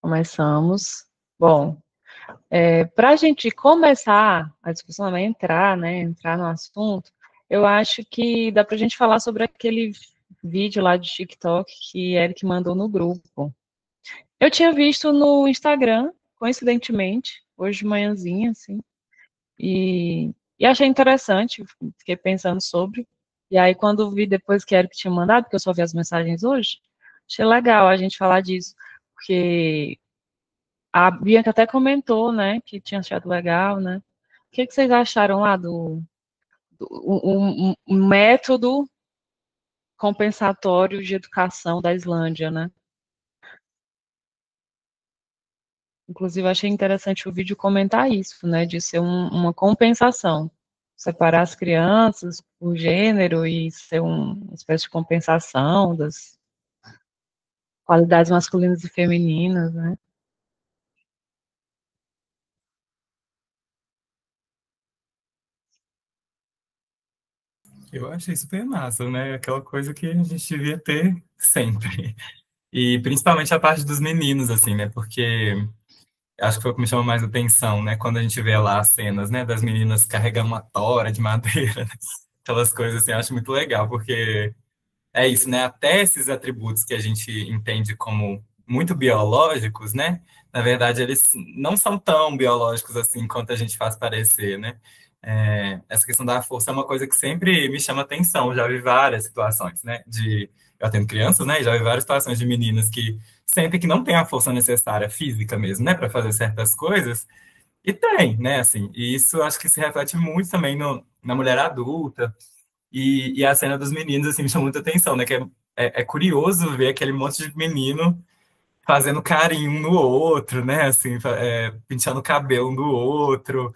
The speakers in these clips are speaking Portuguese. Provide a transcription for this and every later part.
Começamos. Bom, para a gente começar a discussão, né, entrar no assunto, eu acho que dá para a gente falar sobre aquele vídeo lá de TikTok que Eric mandou no grupo. Eu tinha visto no Instagram, coincidentemente, hoje de manhãzinha, assim, e achei interessante, fiquei pensando sobre. E aí, quando vi depois que Eric tinha mandado, porque eu só vi as mensagens hoje, achei legal a gente falar disso, porque a Bianca até comentou, né, que tinha achado legal, né? O que vocês acharam lá do método compensatório de educação da Islândia, né? Inclusive, achei interessante o vídeo comentar isso, né, de ser uma compensação, separar as crianças por gênero e ser uma espécie de compensação das qualidades masculinas e femininas, né? Eu achei super massa, né? Aquela coisa que a gente devia ter sempre. E principalmente a parte dos meninos, assim, né? Porque acho que foi o que me chamou mais atenção, né? Quando a gente vê lá as cenas, né? Das meninas carregando uma tora de madeira, né? Aquelas coisas assim, eu acho muito legal, porque é isso, né? Até esses atributos que a gente entende como muito biológicos, né? Na verdade, eles não são tão biológicos assim quanto a gente faz parecer, né? Essa questão da força é uma coisa que sempre me chama atenção. Já vi várias situações, né? Eu atendo crianças, né? E já vi várias situações de meninas que sentem que não têm a força necessária física mesmo, né? Para fazer certas coisas. E tem, né? Assim, e isso acho que se reflete muito também na mulher adulta e a cena dos meninos, assim, me chamou muita atenção, né? Que é curioso ver aquele monte de menino fazendo carinho um no outro, né? Assim, penteando o cabelo um do outro.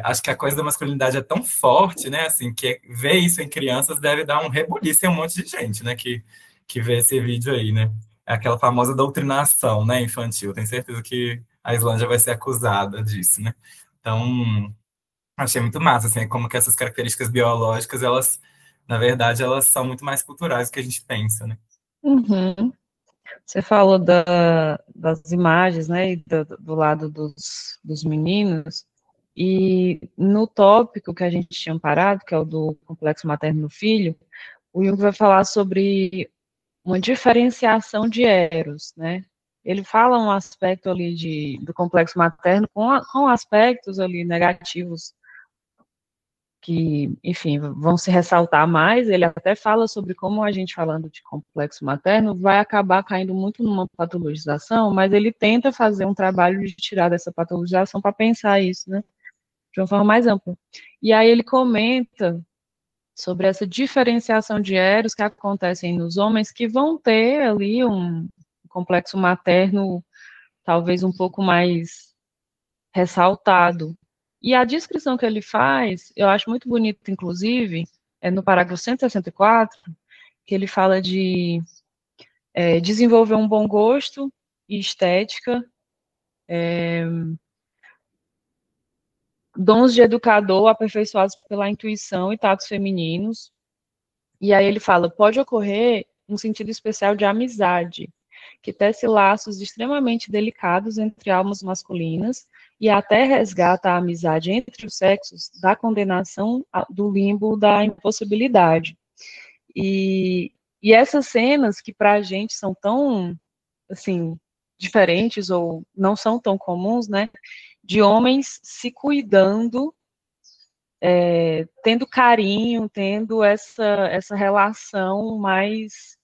Acho que a coisa da masculinidade é tão forte, né? Assim, que ver isso em crianças deve dar um rebuliço em um monte de gente, né? Que vê esse vídeo aí, né? É aquela famosa doutrinação, né? Infantil. Tenho certeza que a Islândia vai ser acusada disso, né? Então, achei muito massa, assim, como que essas características biológicas, elas, na verdade, elas são muito mais culturais do que a gente pensa, né? Uhum. Você falou das imagens, né, e do lado dos meninos, e no tópico que a gente tinha parado, que é o do complexo materno no filho, o Jung vai falar sobre uma diferenciação de eros, né? Ele fala um aspecto ali do complexo materno com aspectos ali negativos que, enfim, vão se ressaltar mais. Ele até fala sobre como a gente, falando de complexo materno, vai acabar caindo muito numa patologização, mas ele tenta fazer um trabalho de tirar dessa patologização para pensar isso, né, de uma forma mais ampla. E aí ele comenta sobre essa diferenciação de eros que acontecem nos homens que vão ter ali um complexo materno talvez um pouco mais ressaltado. E a descrição que ele faz, eu acho muito bonita, inclusive, é no parágrafo 164, que ele fala de desenvolver um bom gosto e estética, dons de educador aperfeiçoados pela intuição e tatos femininos. E aí ele fala, pode ocorrer um sentido especial de amizade, que tece laços extremamente delicados entre almas masculinas e até resgata a amizade entre os sexos da condenação do limbo da impossibilidade. E, e essas cenas que para a gente são tão, assim, diferentes ou não são tão comuns, né, de homens se cuidando, tendo carinho, tendo essa relação mais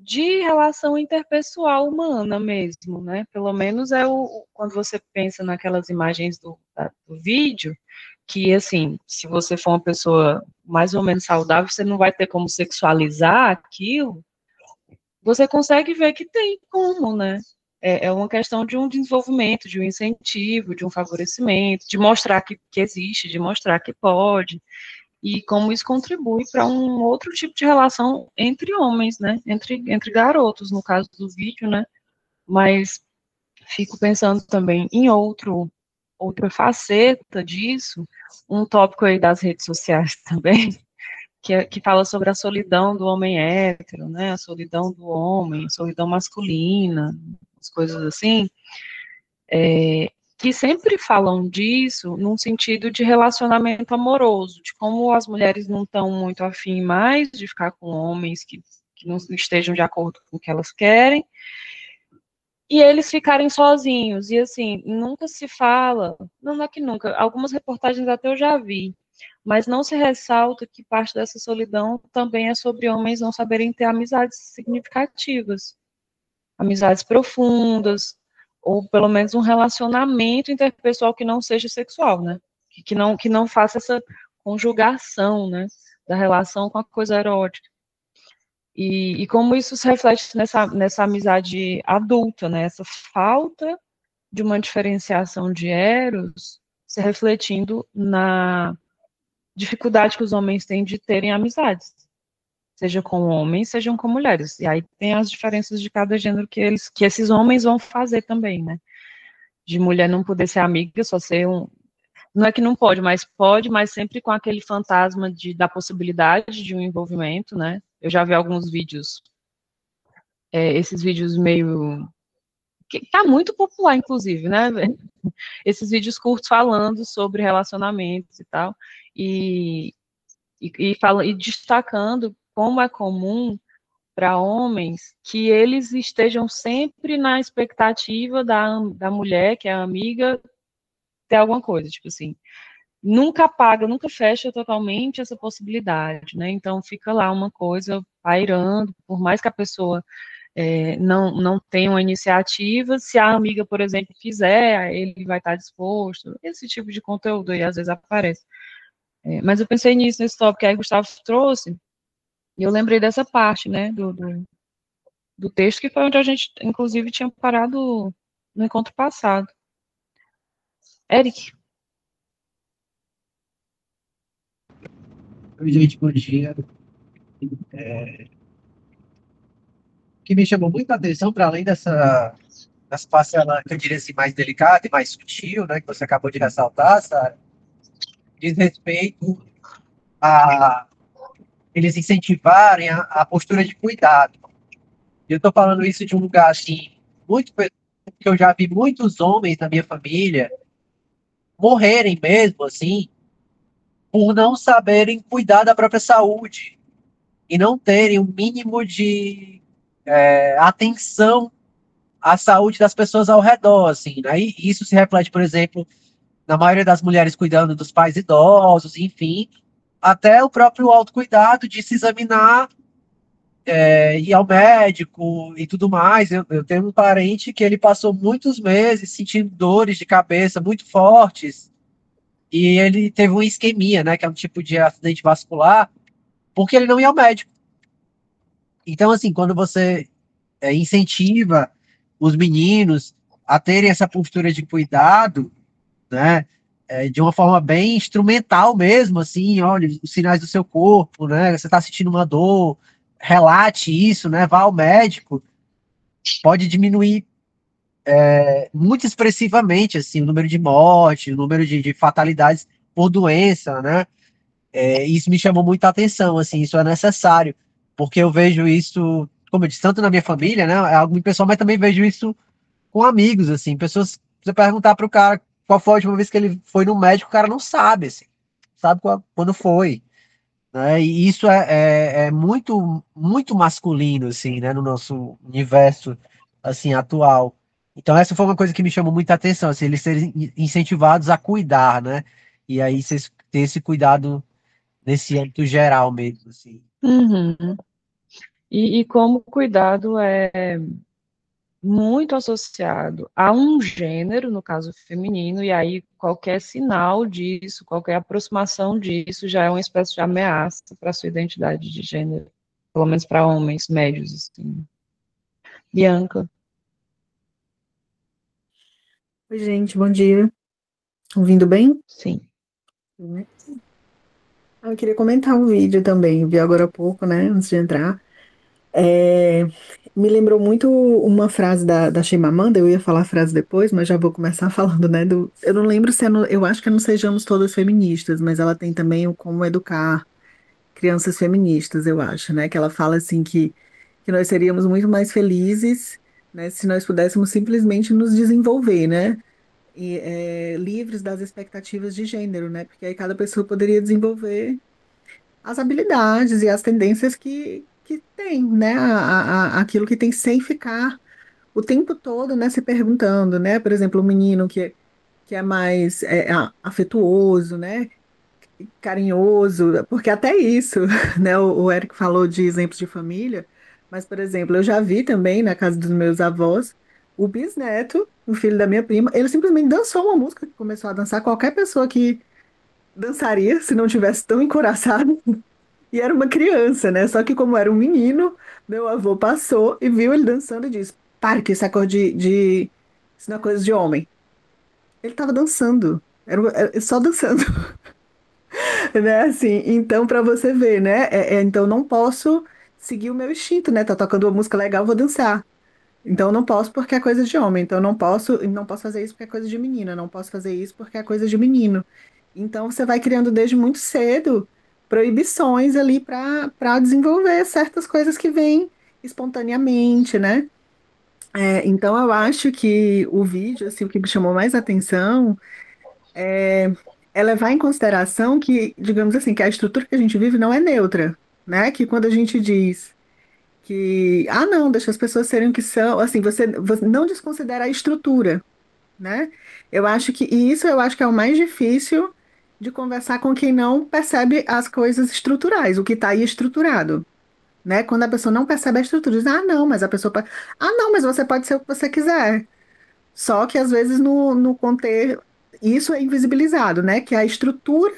de relação interpessoal humana mesmo, né? Pelo menos quando você pensa naquelas imagens do vídeo, que assim, se você for uma pessoa mais ou menos saudável, você não vai ter como sexualizar aquilo, você consegue ver que tem como, né? É uma questão de um desenvolvimento, de um incentivo, de um favorecimento, de mostrar que existe, de mostrar que pode, e como isso contribui para um outro tipo de relação entre homens, né? Entre garotos, no caso do vídeo, né? Mas fico pensando também em outra faceta disso, um tópico aí das redes sociais também, que fala sobre a solidão do homem hétero, né? A solidão do homem, a solidão masculina, as coisas assim, que sempre falam disso num sentido de relacionamento amoroso, de como as mulheres não estão muito afim mais de ficar com homens que não estejam de acordo com o que elas querem, e eles ficarem sozinhos. E assim, nunca se fala, não é que nunca, algumas reportagens até eu já vi, mas não se ressalta que parte dessa solidão também é sobre homens não saberem ter amizades significativas, amizades profundas, ou pelo menos um relacionamento interpessoal que não seja sexual, né? Que não faça essa conjugação, né, da relação com a coisa erótica. E como isso se reflete nessa amizade adulta, né? Essa falta de uma diferenciação de eros se refletindo na dificuldade que os homens têm de terem amizades, seja com homens, sejam com mulheres. E aí tem as diferenças de cada gênero que esses homens vão fazer também, né? De mulher não poder ser amiga, só ser um. Não é que não pode, mas sempre com aquele fantasma da possibilidade de um envolvimento, né? Eu já vi alguns vídeos, esses vídeos meio. Que tá muito popular, inclusive, né? Esses vídeos curtos falando sobre relacionamentos e tal, e, e destacando como é comum para homens que eles estejam sempre na expectativa da mulher, que é a amiga, ter alguma coisa, tipo assim, nunca apaga, nunca fecha totalmente essa possibilidade, né? Então fica lá uma coisa pairando, por mais que a pessoa não tenha uma iniciativa, se a amiga, por exemplo, quiser, ele vai estar disposto, esse tipo de conteúdo aí às vezes aparece. Mas eu pensei nisso, nesse tópico que aí Gustavo trouxe, e eu lembrei dessa parte, né, do texto, que foi onde a gente, inclusive, tinha parado no encontro passado. Eric. Oi, gente, bom dia. O que me chamou muita atenção, para além dessa parcela, que eu diria assim, mais delicada e mais sutil, né, que você acabou de ressaltar, Sara, diz respeito a eles incentivarem a postura de cuidado. Eu estou falando isso de um lugar assim, muito que eu já vi muitos homens na minha família morrerem mesmo, assim, por não saberem cuidar da própria saúde e não terem o um mínimo de atenção à saúde das pessoas ao redor, assim, né? E isso se reflete, por exemplo, na maioria das mulheres cuidando dos pais idosos, enfim, até o próprio autocuidado de se examinar, ir ao médico e tudo mais. Eu tenho um parente que ele passou muitos meses sentindo dores de cabeça muito fortes e ele teve uma isquemia, né, que é um tipo de acidente vascular, porque ele não ia ao médico. Então, assim, quando você incentiva os meninos a terem essa postura de cuidado, né, de uma forma bem instrumental mesmo, assim, olha, os sinais do seu corpo, né, você está sentindo uma dor, relate isso, né, vá ao médico, pode diminuir muito expressivamente, assim, o número de mortes, o número de fatalidades por doença, né, isso me chamou muita atenção, assim, isso é necessário, porque eu vejo isso, como eu disse, tanto na minha família, né, é algo muito pessoal, mas também vejo isso com amigos, assim, pessoas, você perguntar para o cara qual foi a última vez que ele foi no médico, o cara não sabe, assim, sabe quando foi, né, e isso é muito, muito masculino, assim, né, no nosso universo, assim, atual. Então essa foi uma coisa que me chamou muita atenção, assim, eles serem incentivados a cuidar, né, e aí vocês ter esse cuidado nesse âmbito geral mesmo, assim. Uhum. E como o cuidado é muito associado a um gênero, no caso feminino, e aí qualquer sinal disso, qualquer aproximação disso já é uma espécie de ameaça para a sua identidade de gênero, pelo menos para homens médios, assim. Bianca. Oi, gente, bom dia. Ouvindo bem? Sim. Eu queria comentar um vídeo também, vi agora há pouco, né, antes de entrar. Me lembrou muito uma frase da Chimamanda, eu ia falar a frase depois, mas já vou começar falando, né, eu não lembro se eu acho que não sejamos todas feministas, mas ela tem também o Como Educar Crianças Feministas, eu acho, né, que ela fala assim que nós seríamos muito mais felizes né? Se nós pudéssemos simplesmente nos desenvolver, né? E, livres das expectativas de gênero, né? Porque aí cada pessoa poderia desenvolver as habilidades e as tendências que tem, né? Aquilo que tem sem ficar o tempo todo, né? Se perguntando, né? Por exemplo, o menino que é mais afetuoso, né? Carinhoso, porque até isso, né? O Eric falou de exemplos de família, mas, por exemplo, eu já vi também na casa dos meus avós o bisneto, o filho da minha prima, ele simplesmente dançou uma música que começou a dançar qualquer pessoa que dançaria se não tivesse tão encoraçado. E era uma criança, né? Só que como era um menino, meu avô passou e viu ele dançando e disse: "Pare, que isso é coisa isso não é coisa de homem." Ele estava dançando, era só dançando. Né? Assim, então, para você ver, né? Então, não posso seguir o meu instinto, né? Tá tocando uma música legal, vou dançar. Então, não posso porque é coisa de homem. Então, não posso fazer isso porque é coisa de menina. Não posso fazer isso porque é coisa de menino. Então, você vai criando desde muito cedo proibições ali para desenvolver certas coisas que vêm espontaneamente, né? Então, eu acho que o vídeo, assim, o que me chamou mais atenção é, é levar em consideração que, digamos assim, que a estrutura que a gente vive não é neutra, né? Que quando a gente diz que, não, deixa as pessoas serem o que são, assim, você não desconsidera a estrutura, né? Eu acho que é o mais difícil de conversar com quem não percebe as coisas estruturais, o que está aí estruturado. Né? Quando a pessoa não percebe a estrutura, diz, não, mas a pessoa pode. Não, mas você pode ser o que você quiser. Só que às vezes no contexto isso é invisibilizado, né? Que a estrutura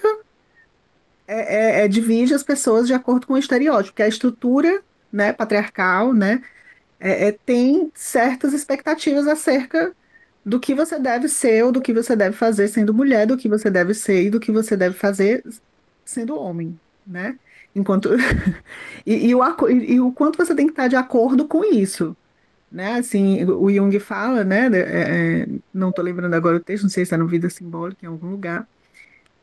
divide as pessoas de acordo com o estereótipo, que a estrutura, né, patriarcal, né, tem certas expectativas acerca do que você deve ser ou do que você deve fazer sendo mulher, do que você deve ser e do que você deve fazer sendo homem, né? Enquanto e o quanto você tem que estar de acordo com isso, né? Assim, o Jung fala, né? Não estou lembrando agora o texto, não sei se está no Vida Simbólica em algum lugar,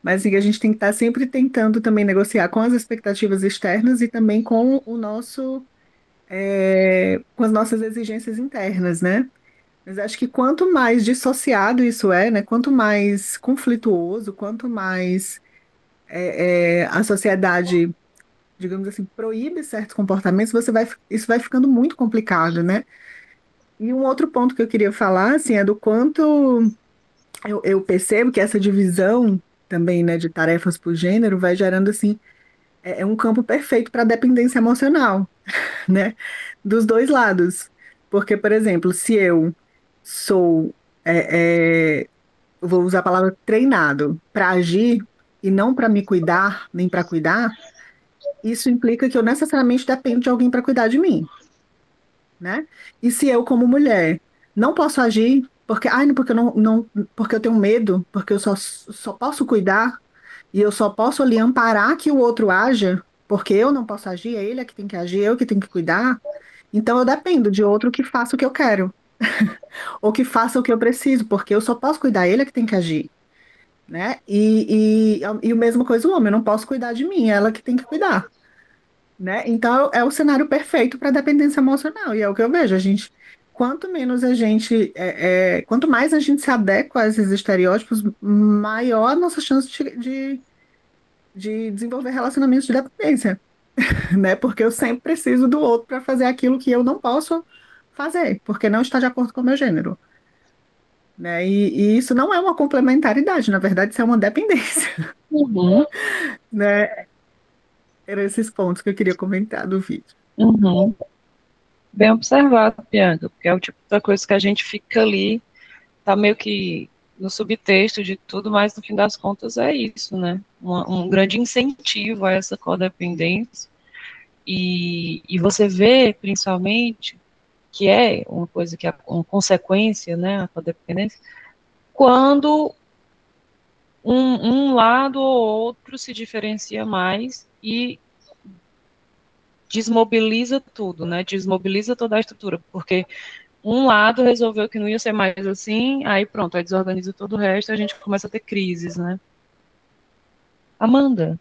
mas assim, a gente tem que estar sempre tentando também negociar com as expectativas externas e também com com as nossas exigências internas, né? Mas acho que quanto mais dissociado isso né? Quanto mais conflituoso, quanto mais a sociedade, digamos assim, proíbe certos comportamentos, isso vai ficando muito complicado, né? E um outro ponto que eu queria falar, assim, é do quanto eu percebo que essa divisão também, né, de tarefas por gênero vai gerando, assim, um campo perfeito para dependência emocional, né, dos dois lados. Porque, por exemplo, se eu sou, eu vou usar a palavra treinado para agir e não para me cuidar, nem para cuidar, isso implica que eu necessariamente dependo de alguém para cuidar de mim, né? E se eu, como mulher, não posso agir porque eu porque eu tenho medo, porque eu só posso cuidar e eu só posso ali amparar que o outro haja, porque eu não posso agir, é ele é que tem que agir, eu que tenho que cuidar. Então eu dependo de outro que faça o que eu quero, ou que faça o que eu preciso, porque eu só posso cuidar, ele é que tem que agir, né? E o mesmo coisa o homem, eu não posso cuidar de mim, é ela que tem que cuidar, né? Então é o cenário perfeito para dependência emocional, e é o que eu vejo, quanto menos quanto mais a gente se adequa a esses estereótipos, maior a nossa chance de desenvolver relacionamentos de dependência, né? Porque eu sempre preciso do outro para fazer aquilo que eu não posso fazer, porque não está de acordo com o meu gênero, né? E isso não é uma complementaridade, na verdade, isso é uma dependência, Uhum, né? Eram esses pontos que eu queria comentar do vídeo. uhum. Bem observado, Bianca, porque é o tipo da coisa que a gente fica ali, tá meio que no subtexto de tudo, mas no fim das contas é isso, né? Um grande incentivo a essa codependência. E você vê, principalmente, que é uma coisa que é uma consequência, né, a codependência, quando um lado ou outro se diferencia mais e desmobiliza tudo, né? Desmobiliza toda a estrutura, porque um lado resolveu que não ia ser mais assim, aí pronto, aí desorganiza todo o resto e a gente começa a ter crises, né? Amanda.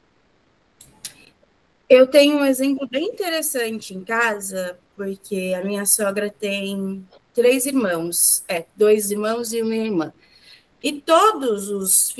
Eu tenho um exemplo bem interessante em casa, porque a minha sogra tem 3 irmãos, 2 irmãos e uma irmã. E todos os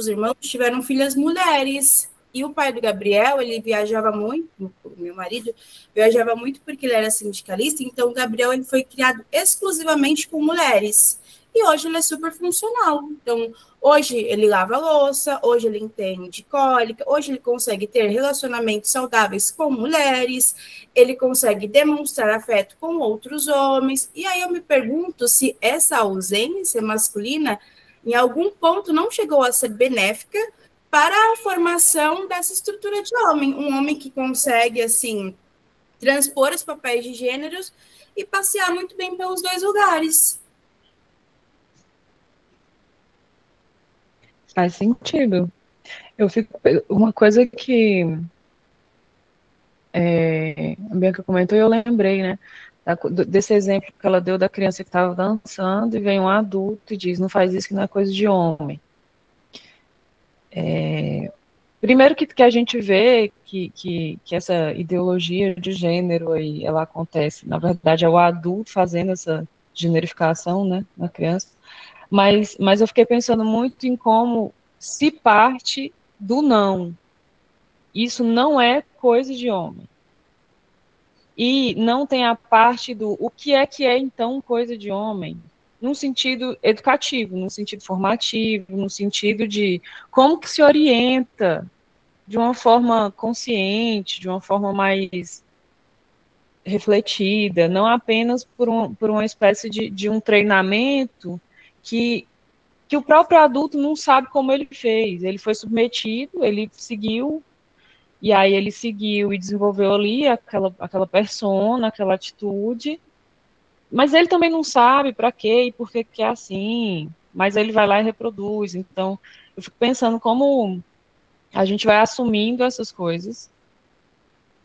irmãos tiveram filhas mulheres. E o pai do Gabriel, ele viajava muito, o meu marido, viajava muito porque ele era sindicalista, então o Gabriel ele foi criado exclusivamente com mulheres. E hoje ele é super funcional. Então, hoje ele lava a louça, hoje ele entende cólica, hoje ele consegue ter relacionamentos saudáveis com mulheres, ele consegue demonstrar afeto com outros homens. E aí eu me pergunto se essa ausência masculina, em algum ponto, não chegou a ser benéfica para a formação dessa estrutura de homem. Um homem que consegue, assim, transpor os papéis de gêneros e passear muito bem pelos dois lugares. Faz sentido. Uma coisa que a Bianca comentou e eu lembrei, né? Desse exemplo que ela deu da criança que estava dançando e vem um adulto e diz, não faz isso que não é coisa de homem. Primeiro que a gente vê que essa ideologia de gênero aí, ela acontece, na verdade é o adulto fazendo essa generificação, né, na criança, mas eu fiquei pensando muito em como se parte do não. Isso não é coisa de homem. E não tem a parte do o que é então coisa de homem, num sentido educativo, num sentido formativo, num sentido de como que se orienta de uma forma consciente, de uma forma mais refletida, não apenas por uma espécie de um treinamento que o próprio adulto não sabe como ele fez. Ele foi submetido, ele seguiu, e aí ele seguiu e desenvolveu ali aquela persona, aquela atitude, mas ele também não sabe para quê e por que é assim, mas ele vai lá e reproduz. Então, eu fico pensando como a gente vai assumindo essas coisas,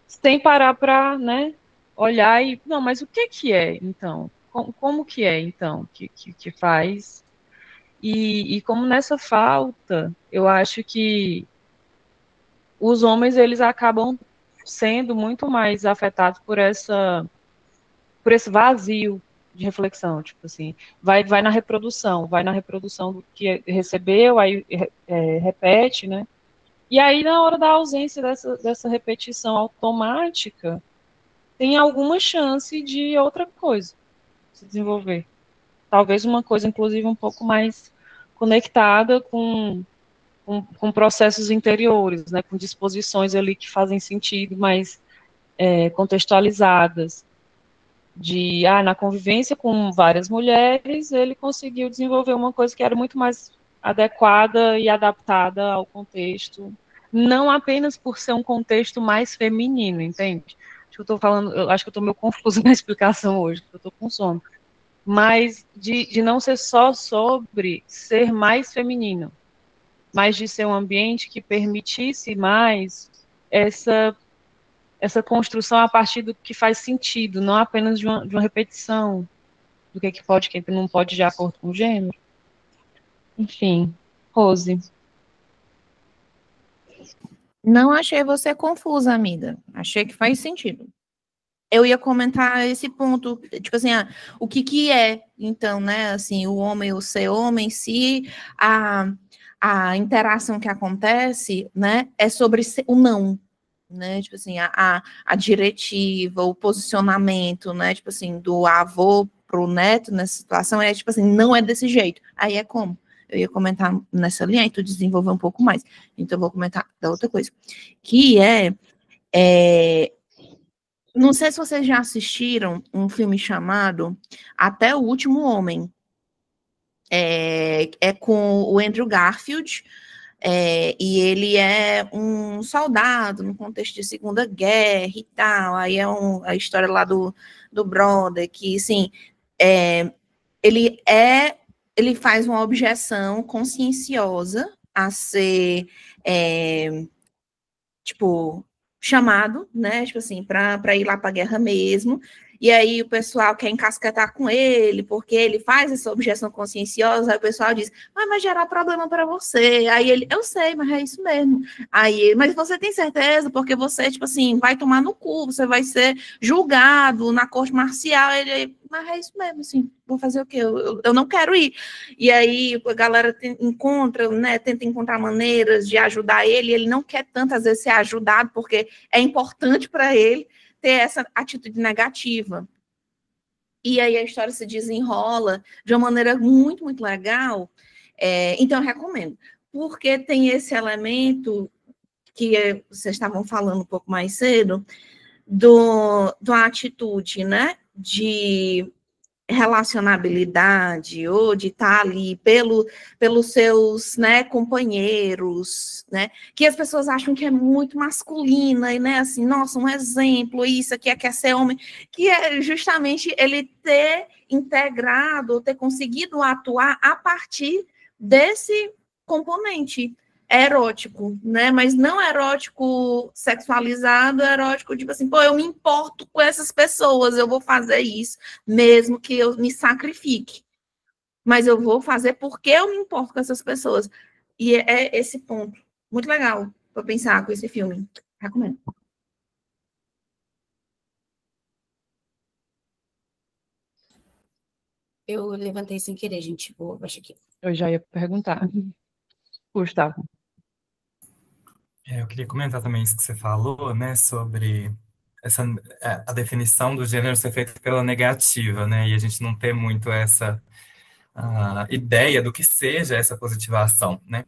sem parar para, né, olhar e, não, mas o que é, então? Como que é, então, que faz? E como nessa falta, eu acho que os homens, eles acabam sendo muito mais afetados por esse vazio de reflexão, tipo assim, vai na reprodução do que recebeu, aí repete, né? E aí, na hora da ausência dessa repetição automática, tem alguma chance de outra coisa se desenvolver. Talvez uma coisa, inclusive, um pouco mais conectada com processos interiores, né, com disposições ali que fazem sentido, mais contextualizadas. Na convivência com várias mulheres, ele conseguiu desenvolver uma coisa que era muito mais adequada e adaptada ao contexto, não apenas por ser um contexto mais feminino, entende? Eu acho que eu estou meio confusa na explicação hoje, porque eu estou com sono, mas de não ser só sobre ser mais feminino, mas de ser um ambiente que permitisse mais essa construção a partir do que faz sentido, não apenas de uma repetição do que pode e que não pode de acordo com o gênero. Enfim, Rose. Não achei você confusa, amiga. Achei que faz sentido. Eu ia comentar esse ponto, tipo assim, o que é, então, né, assim, o homem, o ser homem, se a interação que acontece, né, é sobre o não, né, tipo assim, a diretiva, o posicionamento, né, tipo assim, do avô pro neto nessa situação é, tipo assim, não é desse jeito. Aí é como? Eu ia comentar nessa linha, e tu desenvolver um pouco mais. Então, eu vou comentar da outra coisa, que não sei se vocês já assistiram um filme chamado Até o Último Homem. É com o Andrew Garfield, e ele é um soldado no contexto de Segunda Guerra e tal. Aí é a história lá do brother, que, assim, ele faz uma objeção conscienciosa a ser, tipo, chamado, né, tipo assim, para ir lá para a guerra mesmo, e aí o pessoal quer encasquetar com ele, porque ele faz essa objeção conscienciosa, aí o pessoal diz, vai gerar problema para você. Aí ele, eu sei, mas é isso mesmo. Aí, mas você tem certeza? Porque você, tipo assim, vai tomar no cu, você vai ser julgado na corte marcial. Ele, mas é isso mesmo, assim, vou fazer o quê? Eu não quero ir. E aí a galera tenta encontrar maneiras de ajudar ele não quer tanto, às vezes, ser ajudado, porque é importante para ele ter essa atitude negativa. E aí a história se desenrola de uma maneira muito, muito legal. Então, eu recomendo. Porque tem esse elemento que vocês estavam falando um pouco mais cedo, da atitude, né, de relacionabilidade, ou de estar ali pelos seus, né, companheiros, né, que as pessoas acham que é muito masculina, e, né, assim, nossa, um exemplo, isso aqui quer ser homem, que é justamente ele ter integrado, ter conseguido atuar a partir desse componente erótico, né, mas não erótico sexualizado, erótico, tipo assim, pô, eu me importo com essas pessoas, eu vou fazer isso, mesmo que eu me sacrifique, mas eu vou fazer porque eu me importo com essas pessoas, e é esse ponto, muito legal para pensar com esse filme, recomendo. Eu levantei sem querer, gente, vou abaixar aqui. Eu já ia perguntar. Gustavo. Eu queria comentar também isso que você falou, né, sobre a definição do gênero ser feita pela negativa, né, e a gente não ter muito essa ideia do que seja essa positivação, né,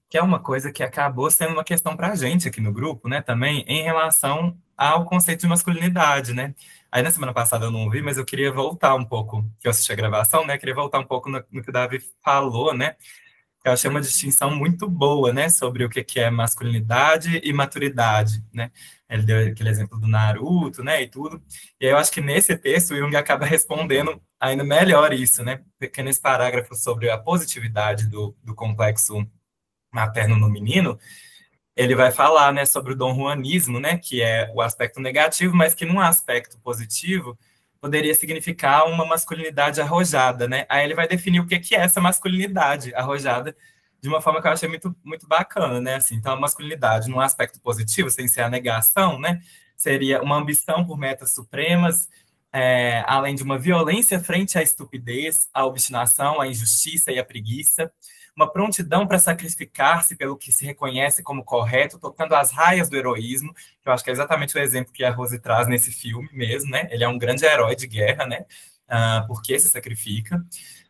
que é uma coisa que acabou sendo uma questão para a gente aqui no grupo, né, também em relação ao conceito de masculinidade, né. Aí na semana passada eu não ouvi, mas eu queria voltar um pouco, que eu assisti a gravação, né, queria voltar um pouco no que o Davi falou, né, eu achei uma distinção muito boa, né, sobre o que é masculinidade e maturidade, né? Ele deu aquele exemplo do Naruto, né, e tudo. E aí eu acho que nesse texto o Jung acaba respondendo ainda melhor isso, né? Porque nesse parágrafo sobre a positividade do complexo materno no menino, ele vai falar, né, sobre o Dom Juanismo, né, que é o aspecto negativo, mas que num aspecto positivo poderia significar uma masculinidade arrojada, né? Aí ele vai definir o que é essa masculinidade arrojada de uma forma que eu achei muito, muito bacana, né? Assim, então, a masculinidade, num aspecto positivo, sem ser a negação, né? Seria uma ambição por metas supremas, além de uma violência frente à estupidez, à obstinação, à injustiça e à preguiça, uma prontidão para sacrificar-se pelo que se reconhece como correto, tocando as raias do heroísmo, que eu acho que é exatamente o exemplo que a Rose traz nesse filme mesmo, né? Ele é um grande herói de guerra, né? Porque se sacrifica.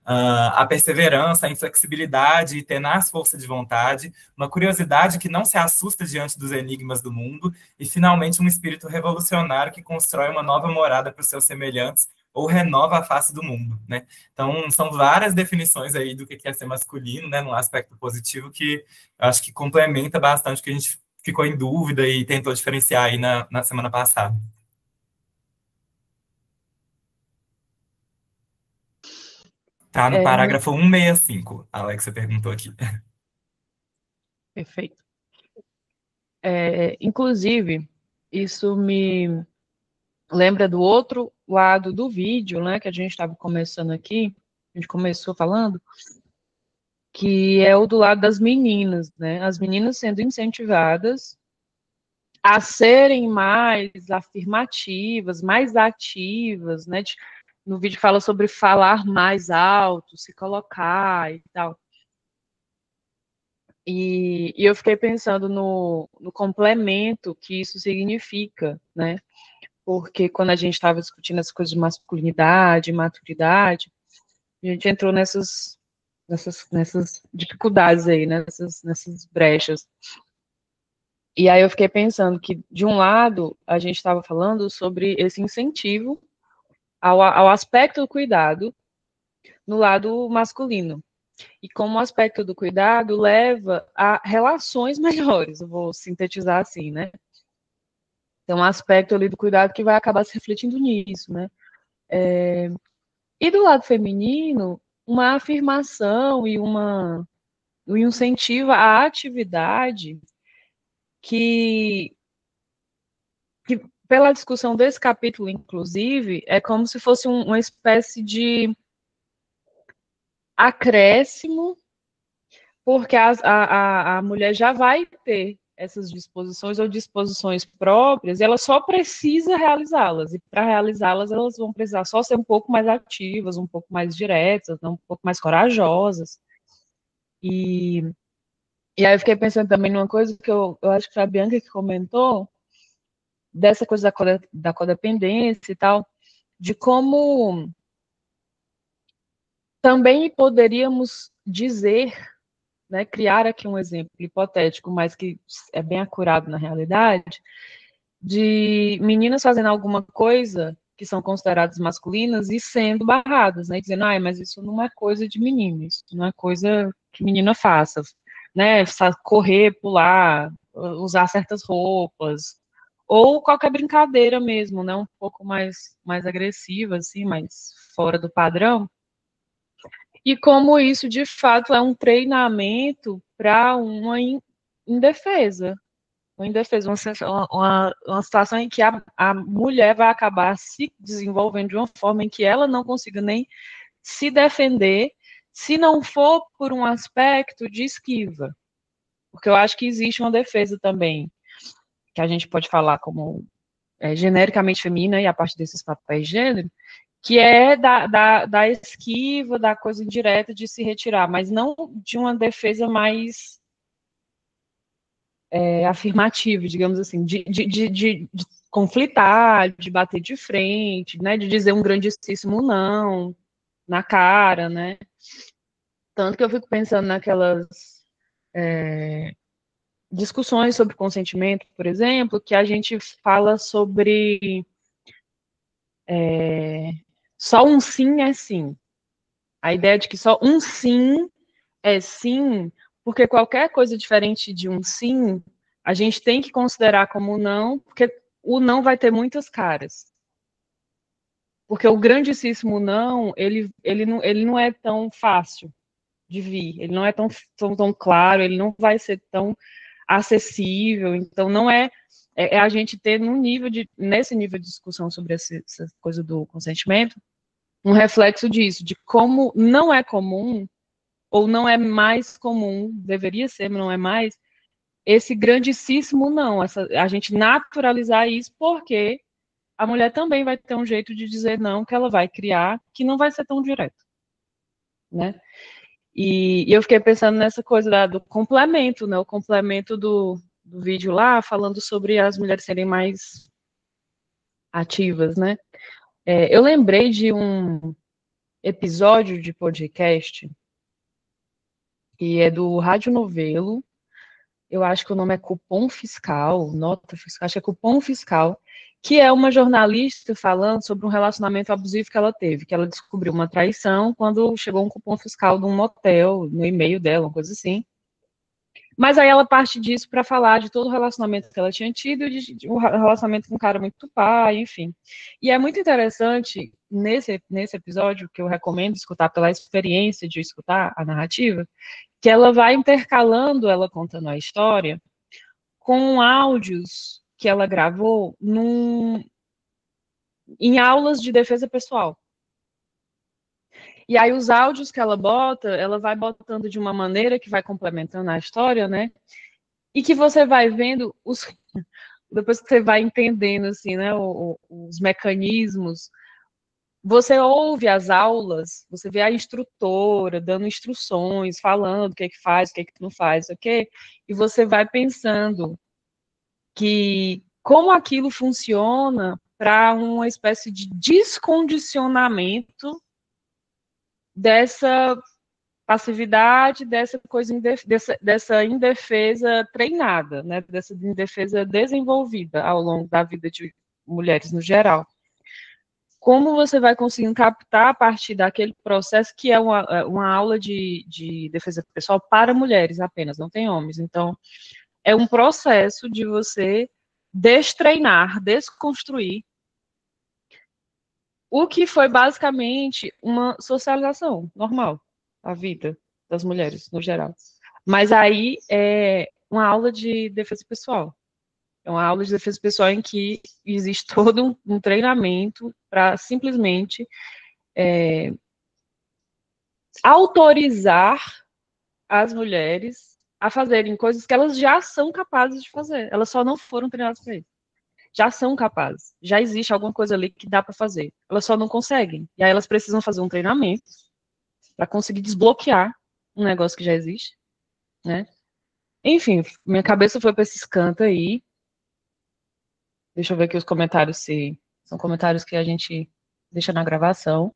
A perseverança, a inflexibilidade e tenaz força de vontade, uma curiosidade que não se assusta diante dos enigmas do mundo e, finalmente, um espírito revolucionário que constrói uma nova morada para os seus semelhantes ou renova a face do mundo, né? Então, são várias definições aí do que é ser masculino, né, num aspecto positivo que eu acho que complementa bastante o que a gente ficou em dúvida e tentou diferenciar aí na semana passada. Tá no parágrafo 165, a Alexa perguntou aqui. Perfeito. Inclusive, isso me lembra do outro lado do vídeo, né, que a gente estava começando aqui, a gente começou falando, que é o do lado das meninas, né, as meninas sendo incentivadas a serem mais afirmativas, mais ativas, né, no vídeo fala sobre falar mais alto, se colocar e tal. E eu fiquei pensando no complemento que isso significa, né? Porque quando a gente estava discutindo as coisas de masculinidade, maturidade, a gente entrou nessas dificuldades aí, nessas brechas. E aí eu fiquei pensando que, de um lado, a gente estava falando sobre esse incentivo ao aspecto do cuidado no lado masculino. E como o aspecto do cuidado leva a relações melhores, eu vou sintetizar assim, né? Então, um aspecto ali do cuidado que vai acabar se refletindo nisso, né? E do lado feminino, uma afirmação e um incentivo à atividade que pela discussão desse capítulo, inclusive, é como se fosse uma espécie de acréscimo, porque a mulher já vai ter essas disposições ou disposições próprias, e ela só precisa realizá-las, e para realizá-las elas vão precisar só ser um pouco mais ativas, um pouco mais diretas, um pouco mais corajosas. E aí eu fiquei pensando também numa coisa que eu acho que foi a Bianca que comentou, dessa coisa da codependência e tal, de como também poderíamos dizer, né, criar aqui um exemplo hipotético, mas que é bem acurado na realidade, de meninas fazendo alguma coisa que são consideradas masculinas e sendo barradas, né, dizendo, mas isso não é coisa de menino, isso não é coisa que menina faça, né, correr, pular, usar certas roupas, ou qualquer brincadeira mesmo, né, um pouco mais agressiva, assim, mais fora do padrão, e como isso, de fato, é um treinamento para uma indefesa, uma situação em que a mulher vai acabar se desenvolvendo de uma forma em que ela não consiga nem se defender, se não for por um aspecto de esquiva, porque eu acho que existe uma defesa também, que a gente pode falar como genericamente feminina, e a partir desses papéis de gênero, que é da esquiva, da coisa indireta de se retirar, mas não de uma defesa mais afirmativa, digamos assim, de conflitar, de bater de frente, né, de dizer um grandíssimo não na cara, né. Tanto que eu fico pensando naquelas discussões sobre consentimento, por exemplo, que a gente fala sobre só um sim é sim. A ideia de que só um sim é sim, porque qualquer coisa diferente de um sim, a gente tem que considerar como não, porque o não vai ter muitas caras. Porque o grandíssimo não, ele não é tão fácil de vir, ele não é tão claro, ele não vai ser tão acessível, então não é a gente ter nesse nível de discussão sobre essa coisa do consentimento, um reflexo disso, de como não é comum, ou não é mais comum, deveria ser, mas não é mais, esse grandíssimo não, a gente naturalizar isso, porque a mulher também vai ter um jeito de dizer não que ela vai criar, que não vai ser tão direto, né? E eu fiquei pensando nessa coisa do complemento, né? O complemento do vídeo lá, falando sobre as mulheres serem mais ativas, né? Eu lembrei de um episódio de podcast que é do Rádio Novelo. Eu acho que o nome é Cupom Fiscal, Nota Fiscal, acho que é Cupom Fiscal, que é uma jornalista falando sobre um relacionamento abusivo que ela teve, que ela descobriu uma traição quando chegou um cupom fiscal de um motel, no e-mail dela, uma coisa assim. Mas aí ela parte disso para falar de todo o relacionamento que ela tinha tido, de um relacionamento com um cara muito pai, enfim. E é muito interessante, nesse episódio, que eu recomendo escutar pela experiência de escutar a narrativa, que ela vai intercalando, ela contando a história, com áudios que ela gravou em aulas de defesa pessoal. E aí os áudios que ela bota, ela vai botando de uma maneira que vai complementando a história, né? E que você vai vendo depois que você vai entendendo assim, né, os mecanismos, você ouve as aulas, você vê a instrutora dando instruções, falando o que é que faz, o que é que não faz, ok? E você vai pensando que como aquilo funciona para uma espécie de descondicionamento dessa passividade, dessa coisa dessa indefesa treinada, né? Dessa indefesa desenvolvida ao longo da vida de mulheres no geral. Como você vai conseguindo captar a partir daquele processo que é uma aula de defesa pessoal para mulheres apenas, não tem homens. Então, é um processo de você destreinar, desconstruir o que foi basicamente uma socialização normal da vida das mulheres, no geral. Mas aí é uma aula de defesa pessoal. É uma aula de defesa pessoal em que existe todo um treinamento para simplesmente autorizar as mulheres a fazerem coisas que elas já são capazes de fazer. Elas só não foram treinadas para isso. Já são capazes. Já existe alguma coisa ali que dá para fazer. Elas só não conseguem. E aí elas precisam fazer um treinamento para conseguir desbloquear um negócio que já existe, né? Enfim, minha cabeça foi para esse canto aí. Deixa eu ver aqui os comentários, se são comentários que a gente deixa na gravação.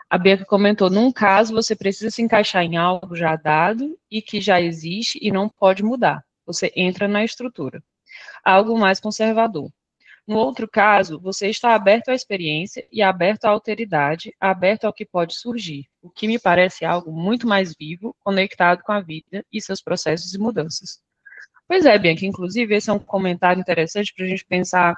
A Bianca comentou, num caso, você precisa se encaixar em algo já dado e que já existe e não pode mudar. Você entra na estrutura. Algo mais conservador. No outro caso, você está aberto à experiência e aberto à alteridade, aberto ao que pode surgir, o que me parece algo muito mais vivo, conectado com a vida e seus processos e mudanças. Pois é, Bianca, inclusive, esse é um comentário interessante para a gente pensar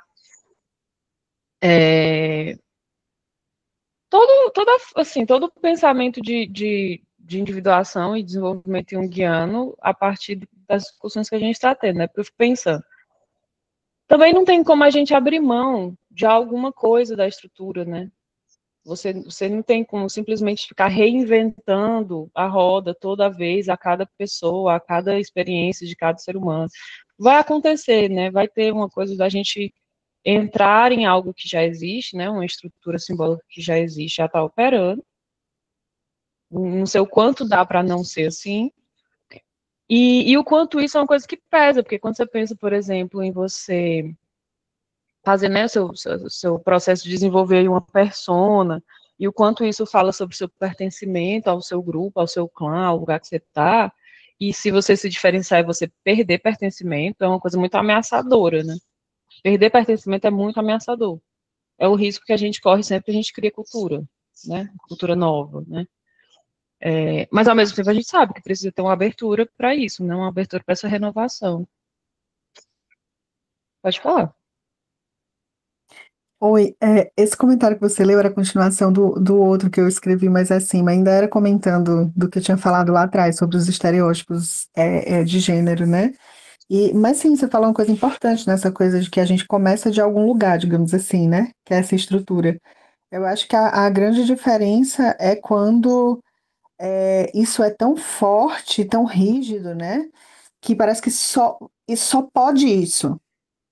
todo o pensamento de individuação e desenvolvimento junguiano a partir das discussões que a gente está tendo, né? Porque eu fico pensando, também não tem como a gente abrir mão de alguma coisa da estrutura, né? Você não tem como simplesmente ficar reinventando a roda toda vez, a cada pessoa, a cada experiência de cada ser humano. Vai acontecer, né? Vai ter uma coisa da gente entrar em algo que já existe, né? Uma estrutura simbólica que já existe, já está operando. Não sei o quanto dá para não ser assim. E o quanto isso é uma coisa que pesa, porque quando você pensa, por exemplo, em você fazer, né, seu processo de desenvolver uma persona, e o quanto isso fala sobre o seu pertencimento ao seu grupo, ao seu clã, ao lugar que você está, e se você se diferenciar e você perder pertencimento, é uma coisa muito ameaçadora, né? Perder pertencimento é muito ameaçador. É o risco que a gente corre sempre que a gente cria cultura, né? Cultura nova, né? Mas, ao mesmo tempo, a gente sabe que precisa ter uma abertura para isso, né? Uma abertura para essa renovação. Pode falar. Oi, esse comentário que você leu era a continuação do outro que eu escrevi mais acima, ainda era comentando do que eu tinha falado lá atrás, sobre os estereótipos de gênero, né? Mas sim, você falou uma coisa importante nessa coisa de que a gente começa de algum lugar, digamos assim, né? Que é essa estrutura. Eu acho que a grande diferença é quando isso é tão forte, tão rígido, né? Que parece que só pode isso,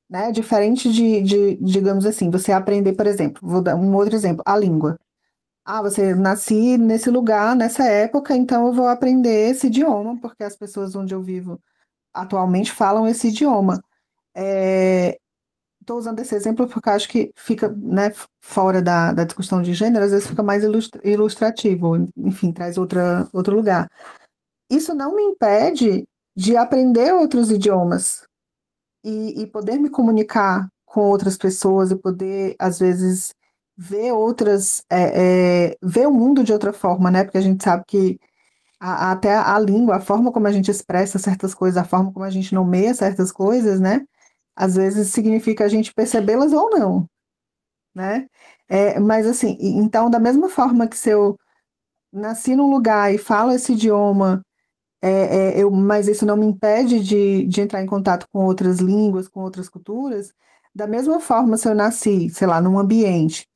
né? Diferente digamos assim, você aprender, por exemplo, vou dar um outro exemplo, a língua. Ah, você nasci nesse lugar, nessa época, então eu vou aprender esse idioma, porque as pessoas onde eu vivo atualmente falam esse idioma. Estou usando esse exemplo porque acho que fica, né, fora da discussão de gênero, às vezes fica mais ilustrativo, enfim, traz outro lugar. Isso não me impede de aprender outros idiomas e poder me comunicar com outras pessoas e poder, às vezes, ver ver o mundo de outra forma, né? Porque a gente sabe que até a língua, a forma como a gente expressa certas coisas, a forma como a gente nomeia certas coisas, né? Às vezes significa a gente percebê-las ou não, né? Mas assim, então, da mesma forma que se eu nasci num lugar e falo esse idioma, mas isso não me impede de entrar em contato com outras línguas, com outras culturas, da mesma forma, se eu nasci, sei lá, num ambiente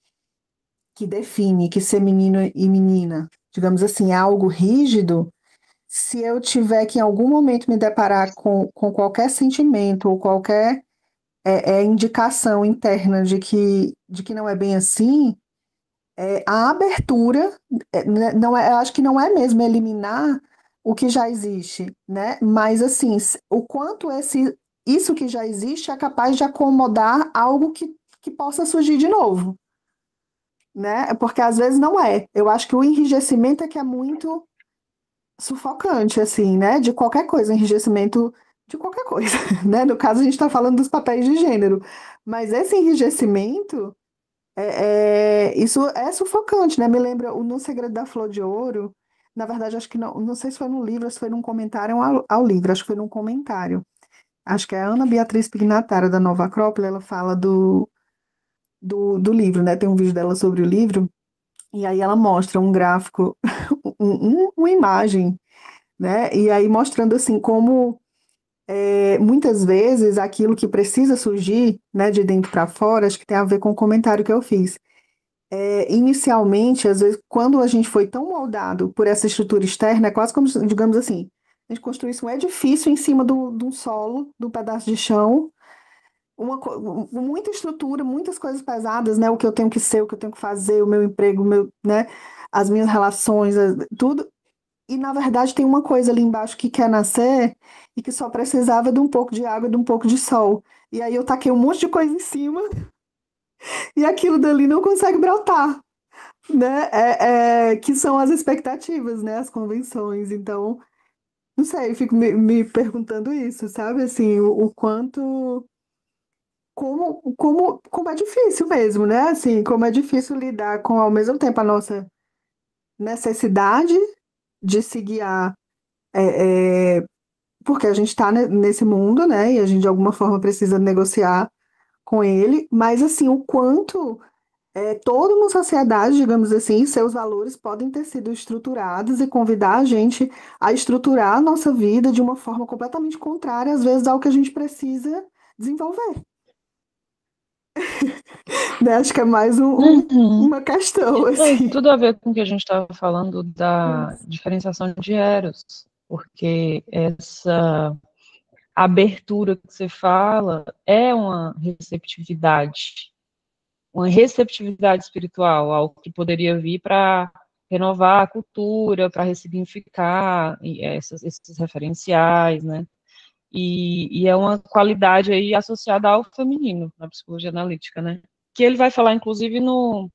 que define que ser menino e menina, digamos assim, é algo rígido, se eu tiver que em algum momento me deparar com qualquer sentimento ou qualquer indicação interna de que não é bem assim, a abertura, não é, eu acho que não é mesmo eliminar o que já existe, né? Mas assim, o quanto isso que já existe é capaz de acomodar algo que possa surgir de novo, né? Porque às vezes não é. Eu acho que o enrijecimento é que é muito sufocante, assim, né? De qualquer coisa, enrijecimento de qualquer coisa, né? No caso, a gente está falando dos papéis de gênero, mas esse enrijecimento, isso é sufocante, né? Me lembra o No Segredo da Flor de Ouro. Na verdade, acho que não sei se foi no livro, se foi num comentário ao livro, acho que foi num comentário. Acho que é a Ana Beatriz Pignatara, da Nova Acrópole, ela fala do livro, né? Tem um vídeo dela sobre o livro, e aí ela mostra um gráfico, uma imagem, né? E aí mostrando assim como muitas vezes aquilo que precisa surgir, né, de dentro para fora, acho que tem a ver com o comentário que eu fiz. Inicialmente, às vezes, quando a gente foi tão moldado por essa estrutura externa, é quase como, digamos assim, a gente construísse um edifício em cima de um solo, de um pedaço de chão, muita estrutura, muitas coisas pesadas, né? O que eu tenho que ser, o que eu tenho que fazer, o meu emprego, né? As minhas relações, tudo. E, na verdade, tem uma coisa ali embaixo que quer nascer e que só precisava de um pouco de água e de um pouco de sol. E aí eu taquei um monte de coisa em cima e aquilo dali não consegue brotar, né? Que são as expectativas, né? As convenções. Então, não sei, eu fico me perguntando isso, sabe? Assim, o quanto... Como é difícil mesmo, né? Assim, como é difícil lidar com, ao mesmo tempo, a nossa necessidade de se guiar, porque a gente está nesse mundo, né? E a gente, de alguma forma, precisa negociar com ele, mas, assim, o quanto toda uma sociedade, digamos assim, seus valores podem ter sido estruturados e convidar a gente a estruturar a nossa vida de uma forma completamente contrária, às vezes, ao que a gente precisa desenvolver. Né? Acho que é mais uma questão, assim. Tudo a ver com o que a gente estava falando da diferenciação de Eros, porque essa abertura que você fala é uma receptividade espiritual, algo que poderia vir para renovar a cultura, para ressignificar esses referenciais, né? E é uma qualidade aí associada ao feminino, na psicologia analítica, né? Que ele vai falar, inclusive, no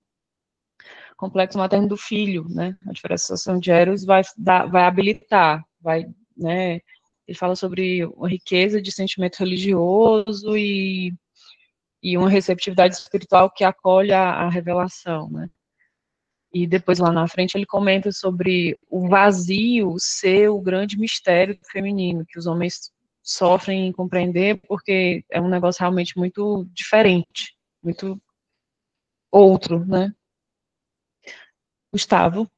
complexo materno do filho, né? A diferenciação de Eros vai habilitar, né? Ele fala sobre uma riqueza de sentimento religioso e uma receptividade espiritual que acolhe a revelação, né? E depois, lá na frente, ele comenta sobre o vazio ser o grande mistério do feminino, que os homens sofrem em compreender, porque é um negócio realmente muito diferente, muito outro, né? Gustavo?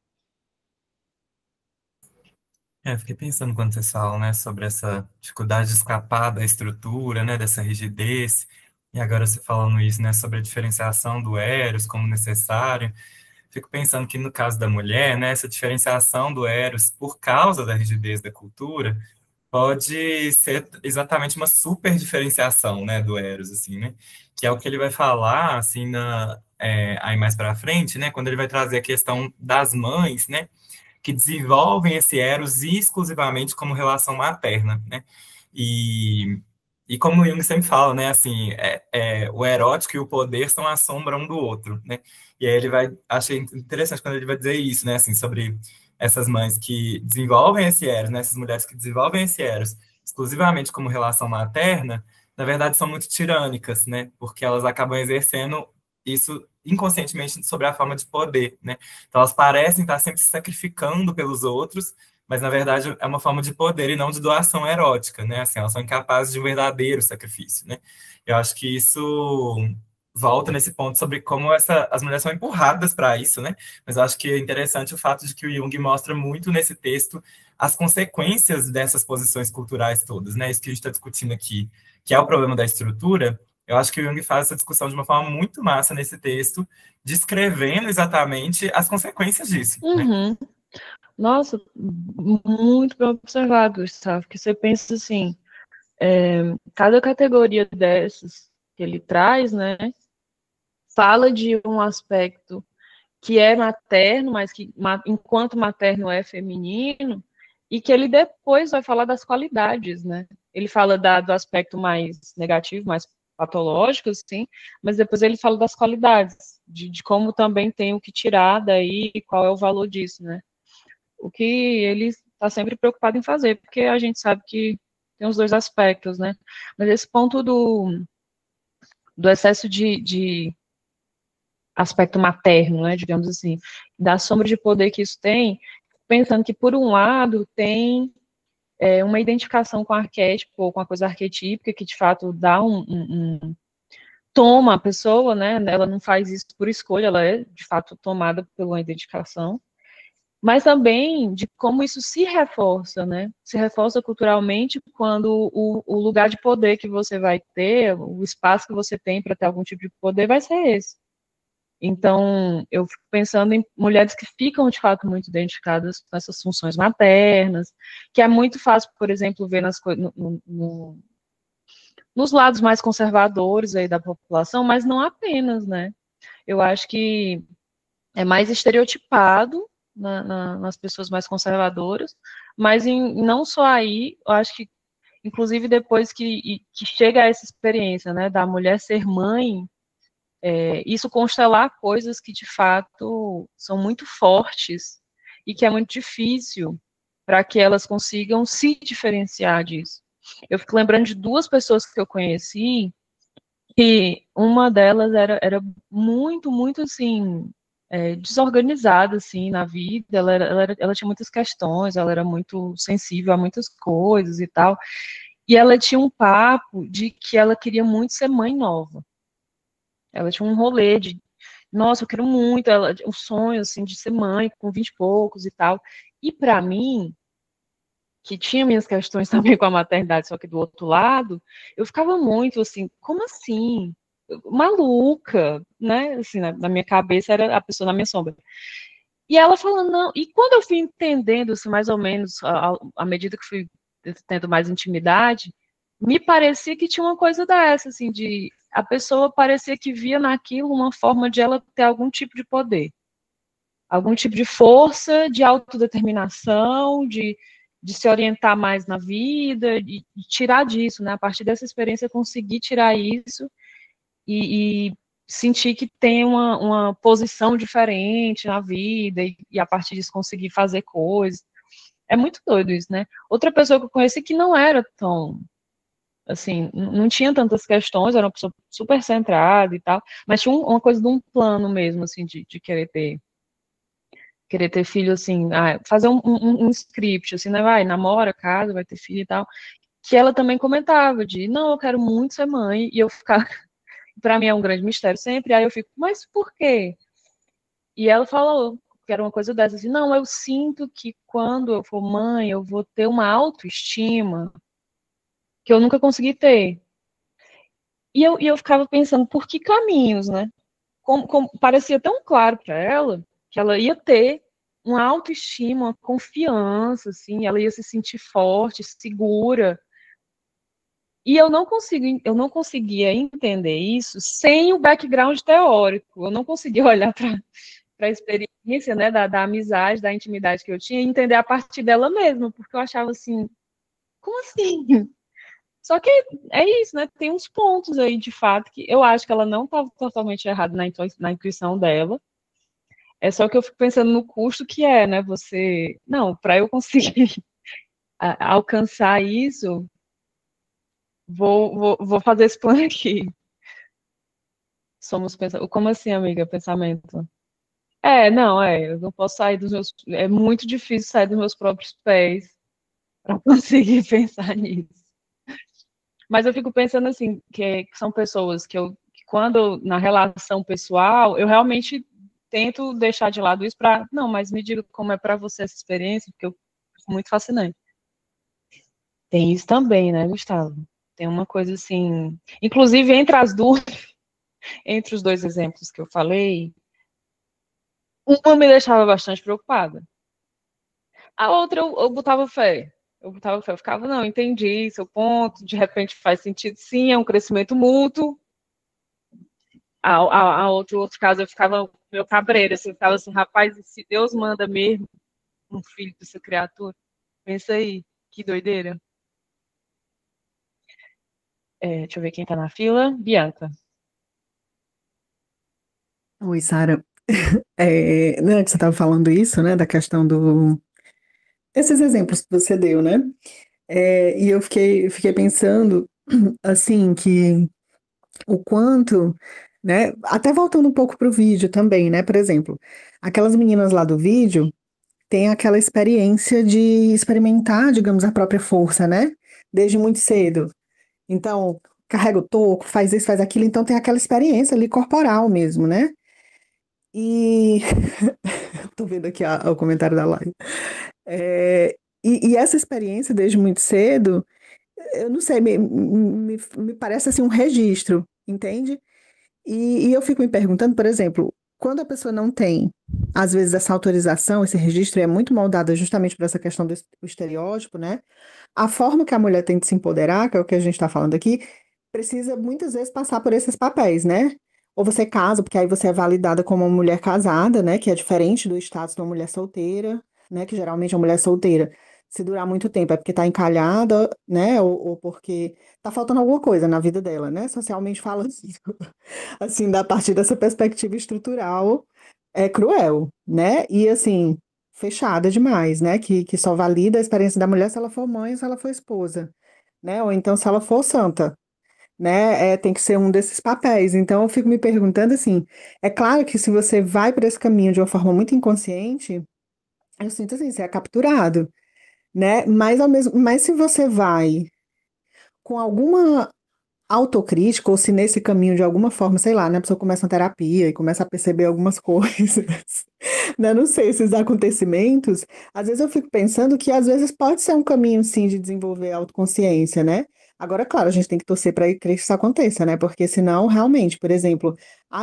Fiquei pensando quando vocês falam, né, sobre essa dificuldade de escapar da estrutura, né, dessa rigidez, e agora você falando isso, né, sobre a diferenciação do Eros como necessário, fico pensando que no caso da mulher, né, essa diferenciação do Eros por causa da rigidez da cultura pode ser exatamente uma super diferenciação, né, do Eros, assim, né, que é o que ele vai falar, assim, aí mais para frente, né, quando ele vai trazer a questão das mães, né, que desenvolvem esse Eros exclusivamente como relação materna, né? E como o Jung sempre fala, né? Assim, o erótico e o poder são a sombra um do outro, né? E aí achei interessante quando ele vai dizer isso, né? Assim, sobre essas mães que desenvolvem esse Eros, né? Essas mulheres que desenvolvem esse Eros exclusivamente como relação materna, na verdade são muito tirânicas, né? Porque elas acabam exercendo isso inconscientemente sobre a forma de poder, né? Então elas parecem estar sempre se sacrificando pelos outros, mas na verdade é uma forma de poder e não de doação erótica, né? Assim, elas são incapazes de um verdadeiro sacrifício, né? Eu acho que isso volta nesse ponto sobre como as mulheres são empurradas para isso, né? Mas eu acho que é interessante o fato de que o Jung mostra muito nesse texto as consequências dessas posições culturais todas, né? Isso que a gente está discutindo aqui, que é o problema da estrutura. Eu acho que o Jung faz essa discussão de uma forma muito massa nesse texto, descrevendo exatamente as consequências disso. Uhum. Né? Nossa, muito bem observado, Gustavo, que você pensa assim, cada categoria dessas que ele traz, né, fala de um aspecto que é materno, mas que enquanto materno é feminino, e que ele depois vai falar das qualidades, né? Ele fala do aspecto mais negativo, mais patológico, assim, mas depois ele fala das qualidades, de como também tem o que tirar daí e qual é o valor disso, né? O que ele está sempre preocupado em fazer, porque a gente sabe que tem os dois aspectos, né? Mas esse ponto do excesso de aspecto materno, né, digamos assim, da sombra de poder que isso tem, pensando que, por um lado, tem uma identificação com o arquétipo, ou com a coisa arquetípica, que, de fato, dá toma a pessoa, né, ela não faz isso por escolha, ela é, de fato, tomada por uma identificação, mas também de como isso se reforça, né? Se reforça culturalmente quando o lugar de poder que você vai ter, o espaço que você tem para ter algum tipo de poder vai ser esse. Então, eu fico pensando em mulheres que ficam, de fato, muito identificadas com essas funções maternas, que é muito fácil, por exemplo, ver nos lados mais conservadores aí da população, mas não apenas, né? Eu acho que é mais estereotipado nas pessoas mais conservadoras, mas não só aí, eu acho que, inclusive, depois que chega a essa experiência, né, da mulher ser mãe, isso constelar coisas que, de fato, são muito fortes e que é muito difícil para que elas consigam se diferenciar disso. Eu fico lembrando de duas pessoas que eu conheci, que uma delas era muito, muito, assim, desorganizada, assim, na vida, ela tinha muitas questões, ela era muito sensível a muitas coisas e tal, e ela tinha um papo de que ela queria muito ser mãe nova. Ela tinha um rolê de, nossa, eu quero muito, um sonho, assim, de ser mãe com 20 e poucos e tal. E para mim, que tinha minhas questões também com a maternidade, só que do outro lado, eu ficava muito assim, como assim? Maluca, né? Assim, na minha cabeça era a pessoa na minha sombra. E ela falando, não, e quando eu fui entendendo, assim, mais ou menos, à medida que fui tendo mais intimidade, me parecia que tinha uma coisa dessa, assim, de a pessoa parecia que via naquilo uma forma de ela ter algum tipo de poder, algum tipo de força, de autodeterminação, de se orientar mais na vida, de tirar disso, né? A partir dessa experiência, conseguir tirar isso e sentir que tem uma posição diferente na vida e a partir disso conseguir fazer coisas. É muito doido isso, né? Outra pessoa que eu conheci que não era tão, assim, não tinha tantas questões, era uma pessoa super centrada e tal, mas tinha uma coisa de um plano mesmo, assim, de querer ter filho, assim, fazer um script, assim, né, vai, namora, casa, vai ter filho e tal, que ela também comentava de, não, eu quero muito ser mãe, e eu ficar, para mim é um grande mistério sempre, aí eu fico, mas por quê? E ela falou que era uma coisa dessa, assim, não, eu sinto que quando eu for mãe, eu vou ter uma autoestima que eu nunca consegui ter. E eu ficava pensando, por que caminhos, né? Parecia tão claro para ela que ela ia ter uma autoestima, uma confiança, assim, ela ia se sentir forte, segura. E eu não conseguia entender isso sem o background teórico. Eu não conseguia olhar para a experiência, né, da amizade, da intimidade que eu tinha e entender a partir dela mesma, porque eu achava assim, como assim? Só que é isso, né? Tem uns pontos aí, de fato, que eu acho que ela não estava totalmente errada na intuição dela. É só que eu fico pensando no custo que é, né? Você. Não, para eu conseguir alcançar isso, vou fazer esse plano aqui. Como assim, amiga? Pensamento. Não, eu não posso sair dos meus. É muito difícil sair dos meus próprios pés para conseguir pensar nisso. Mas eu fico pensando assim, que são pessoas que quando na relação pessoal, eu realmente tento deixar de lado isso para, não, mas me diga como é para você essa experiência, porque eu acho muito fascinante. Tem isso também, né, Gustavo? Tem uma coisa assim, inclusive entre as duas, entre os dois exemplos que eu falei, uma me deixava bastante preocupada. A outra eu botava fé. Eu ficava, não, entendi seu ponto, de repente faz sentido sim, é um crescimento mútuo. Outro caso, eu ficava meu cabreiro, assim, eu ficava assim, rapaz, se Deus manda mesmo um filho dessa criatura, pensa aí, que doideira. Deixa eu ver quem tá na fila, Bianca. Oi, Sara. Né, que você estava falando isso, né, da questão esses exemplos que você deu, né? E eu fiquei pensando, assim, que o quanto, né, até voltando um pouco para o vídeo também, né, por exemplo, aquelas meninas lá do vídeo têm aquela experiência de experimentar, digamos, a própria força, né, desde muito cedo. Então, carrega o toco, faz isso, faz aquilo, então tem aquela experiência ali corporal mesmo, né? E Tô vendo aqui o comentário da live. E essa experiência desde muito cedo, eu não sei, me parece assim um registro, entende? E eu fico me perguntando, por exemplo, quando a pessoa não tem, às vezes, essa autorização, esse registro é muito moldado justamente por essa questão do estereótipo, né? A forma que a mulher tem de se empoderar, que é o que a gente está falando aqui, precisa muitas vezes passar por esses papéis, né? Ou você casa, porque aí você é validada como uma mulher casada, né? Que é diferente do status de uma mulher solteira, né? Que geralmente a mulher solteira, se durar muito tempo, é porque tá encalhada, né? Ou porque tá faltando alguma coisa na vida dela, né? Socialmente falando, assim, da partir dessa perspectiva estrutural, é cruel, né? E assim, fechada demais, né? Que só valida a experiência da mulher se ela for mãe, se ela for esposa, né? Ou então se ela for santa, né? Tem que ser um desses papéis. Então eu fico me perguntando assim, é claro que se você vai por esse caminho de uma forma muito inconsciente, eu sinto assim, você é capturado, né? Mas se você vai com alguma autocrítica, ou se nesse caminho de alguma forma, sei lá, né, a pessoa começa uma terapia e começa a perceber algumas coisas, né, não sei, esses acontecimentos, às vezes eu fico pensando que às vezes pode ser um caminho, sim, de desenvolver a autoconsciência, né? Agora, claro, a gente tem que torcer para que isso aconteça, né? Porque senão, realmente, por exemplo,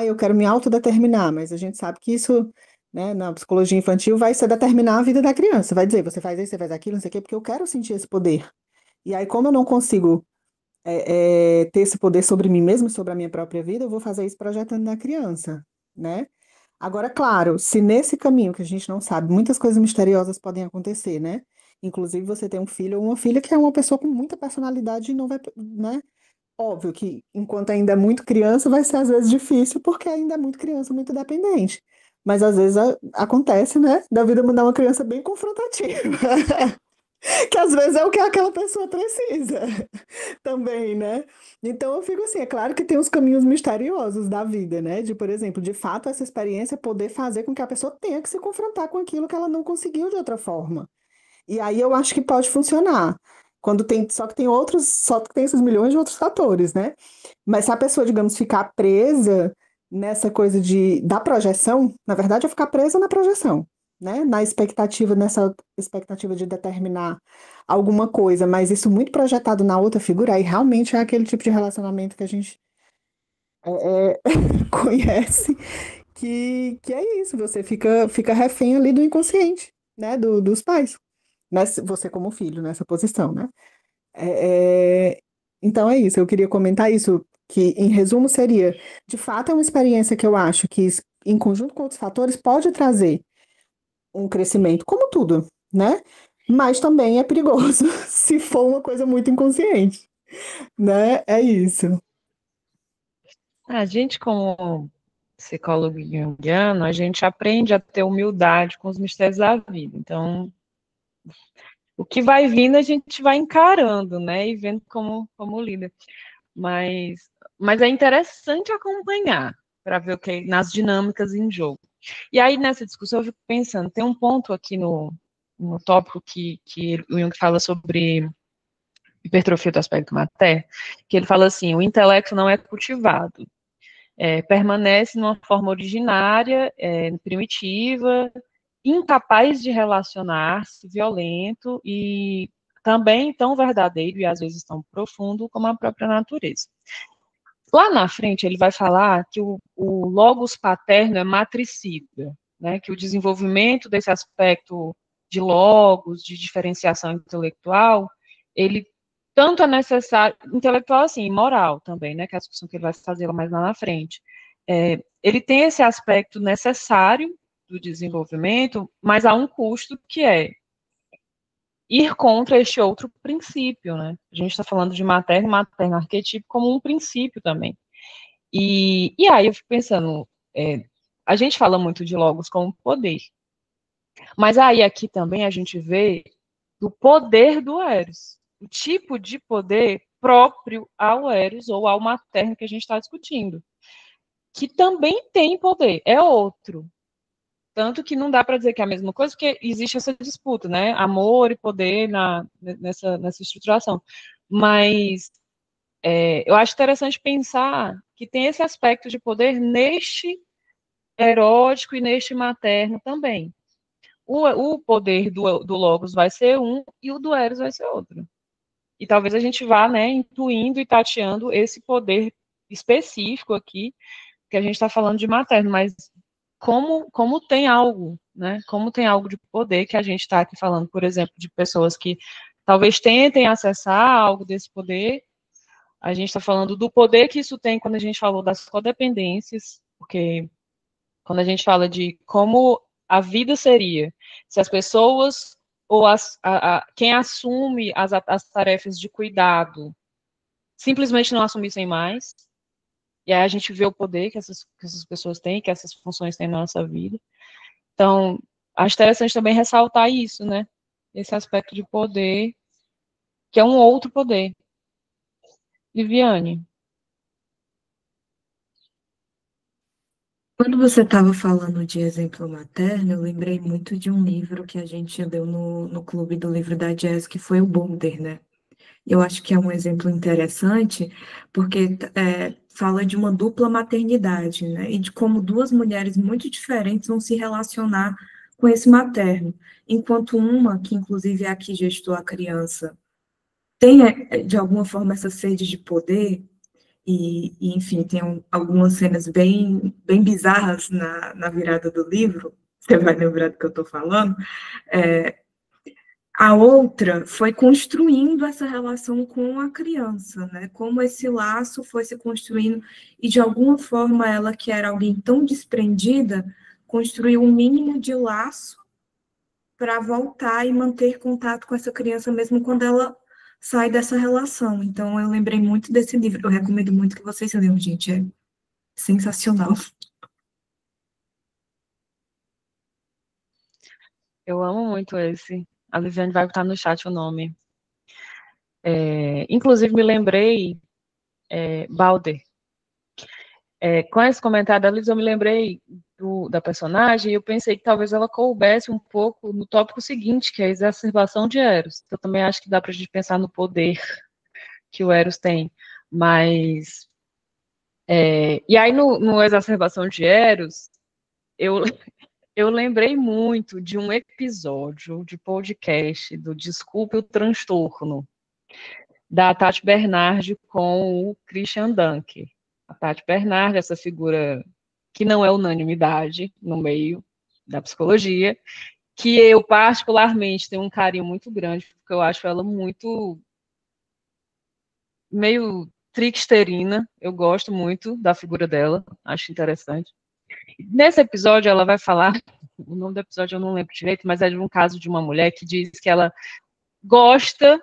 eu quero me autodeterminar, mas a gente sabe que isso, né, na psicologia infantil vai ser determinar a vida da criança, vai dizer, você faz isso, você faz aquilo, não sei o quê, porque eu quero sentir esse poder. E aí, como eu não consigo ter esse poder sobre mim mesmo, sobre a minha própria vida, eu vou fazer isso projetando na criança, né? Agora, claro, se nesse caminho que a gente não sabe, muitas coisas misteriosas podem acontecer, né? Inclusive você tem um filho ou uma filha que é uma pessoa com muita personalidade e não vai, né? Óbvio que enquanto ainda é muito criança, vai ser às vezes difícil, porque ainda é muito criança, muito dependente. Mas às vezes acontece, né? Da vida mandar uma criança bem confrontativa. Que às vezes é o que aquela pessoa precisa também, né? Então eu fico assim, é claro que tem os caminhos misteriosos da vida, né? De, por exemplo, de fato, essa experiência poder fazer com que a pessoa tenha que se confrontar com aquilo que ela não conseguiu de outra forma. E aí eu acho que pode funcionar. Quando tem, só que tem esses milhões de outros fatores, né? Mas se a pessoa, digamos, ficar presa nessa coisa da projeção, na verdade é ficar presa na projeção, né? Nessa expectativa de determinar alguma coisa, mas isso muito projetado na outra figura, aí realmente é aquele tipo de relacionamento que a gente conhece, que é isso, você fica refém ali do inconsciente, né? Dos pais, né? Você como filho, nessa posição, né? É, é, então é isso, eu queria comentar isso, que em resumo seria, de fato é uma experiência que eu acho que, em conjunto com outros fatores, pode trazer um crescimento, como tudo, né? Mas também é perigoso se for uma coisa muito inconsciente, né? É isso. A gente, como psicólogo junguiano, a gente aprende a ter humildade com os mistérios da vida. Então, o que vai vindo, a gente vai encarando, né? E vendo como lida. Mas é interessante acompanhar para ver o que nas dinâmicas em jogo. E aí, nessa discussão, eu fico pensando, tem um ponto aqui no tópico que o Jung fala sobre hipertrofia do aspecto materno, que ele fala assim, o intelecto não é cultivado, permanece numa forma originária, primitiva, incapaz de relacionar-se, violento e também tão verdadeiro e às vezes tão profundo como a própria natureza. Lá na frente, ele vai falar que o logos paterno é matricida, né, que o desenvolvimento desse aspecto de logos, de diferenciação intelectual, ele tanto é necessário, intelectual assim, moral também, né, que é a discussão que ele vai fazer mais lá na frente. Ele tem esse aspecto necessário do desenvolvimento, mas há um custo que é ir contra este outro princípio, né? A gente está falando de materno arquetípico como um princípio também. E aí eu fico pensando, a gente fala muito de logos como poder, mas aí aqui também a gente vê o poder do Eros, o tipo de poder próprio ao Eros ou ao materno que a gente está discutindo, que também tem poder, é outro. Tanto que não dá para dizer que é a mesma coisa, porque existe essa disputa, né? Amor e poder nessa estruturação. Mas eu acho interessante pensar que tem esse aspecto de poder neste erótico e neste materno também. o poder do Logos vai ser um e o do Eros vai ser outro. E talvez a gente vá, né, intuindo e tateando esse poder específico aqui, que a gente está falando de materno, mas como tem algo, né, como tem algo de poder que a gente está aqui falando, por exemplo, de pessoas que talvez tentem acessar algo desse poder. A gente está falando do poder que isso tem quando a gente falou das codependências, porque quando a gente fala de como a vida seria se as pessoas ou quem assume as tarefas de cuidado simplesmente não assumissem mais, e aí a gente vê o poder que essas pessoas têm, que essas funções têm na nossa vida. Então, acho interessante também ressaltar isso, né? Esse aspecto de poder, que é um outro poder. Viviane? Quando você estava falando de exemplo materno, eu lembrei muito de um livro que a gente leu no clube do livro da Jazz, que foi o Boulder, né? Eu acho que é um exemplo interessante, porque fala de uma dupla maternidade, né? E de como duas mulheres muito diferentes vão se relacionar com esse materno. Enquanto uma, que inclusive é a que gestou a criança, tem, de alguma forma, essa sede de poder, enfim, tem algumas cenas bem bizarras na virada do livro, você vai lembrar do que eu estou falando. A outra foi construindo essa relação com a criança, né? Como esse laço foi se construindo, e de alguma forma ela, que era alguém tão desprendida, construiu um mínimo de laço para voltar e manter contato com essa criança, mesmo quando ela sai dessa relação. Então, eu lembrei muito desse livro. Eu recomendo muito que vocês leiam, gente. É sensacional. Eu amo muito esse. A Liviane vai botar no chat o nome. Inclusive, me lembrei, Balder. Com esse comentário da Liz, eu me lembrei da personagem e eu pensei que talvez ela coubesse um pouco no tópico seguinte, que é a exacerbação de Eros. Eu também acho que dá para a gente pensar no poder que o Eros tem. Mas... e aí, no exacerbação de Eros, eu lembrei muito de um episódio de podcast do Desculpe o Transtorno, da Tati Bernardi com o Christian Dunker. A Tati Bernardi, essa figura que não é unanimidade no meio da psicologia, que eu particularmente tenho um carinho muito grande, porque eu acho ela muito meio tricksterina, eu gosto muito da figura dela, acho interessante. Nesse episódio ela vai falar, o nome do episódio eu não lembro direito, mas é de um caso de uma mulher que diz que ela gosta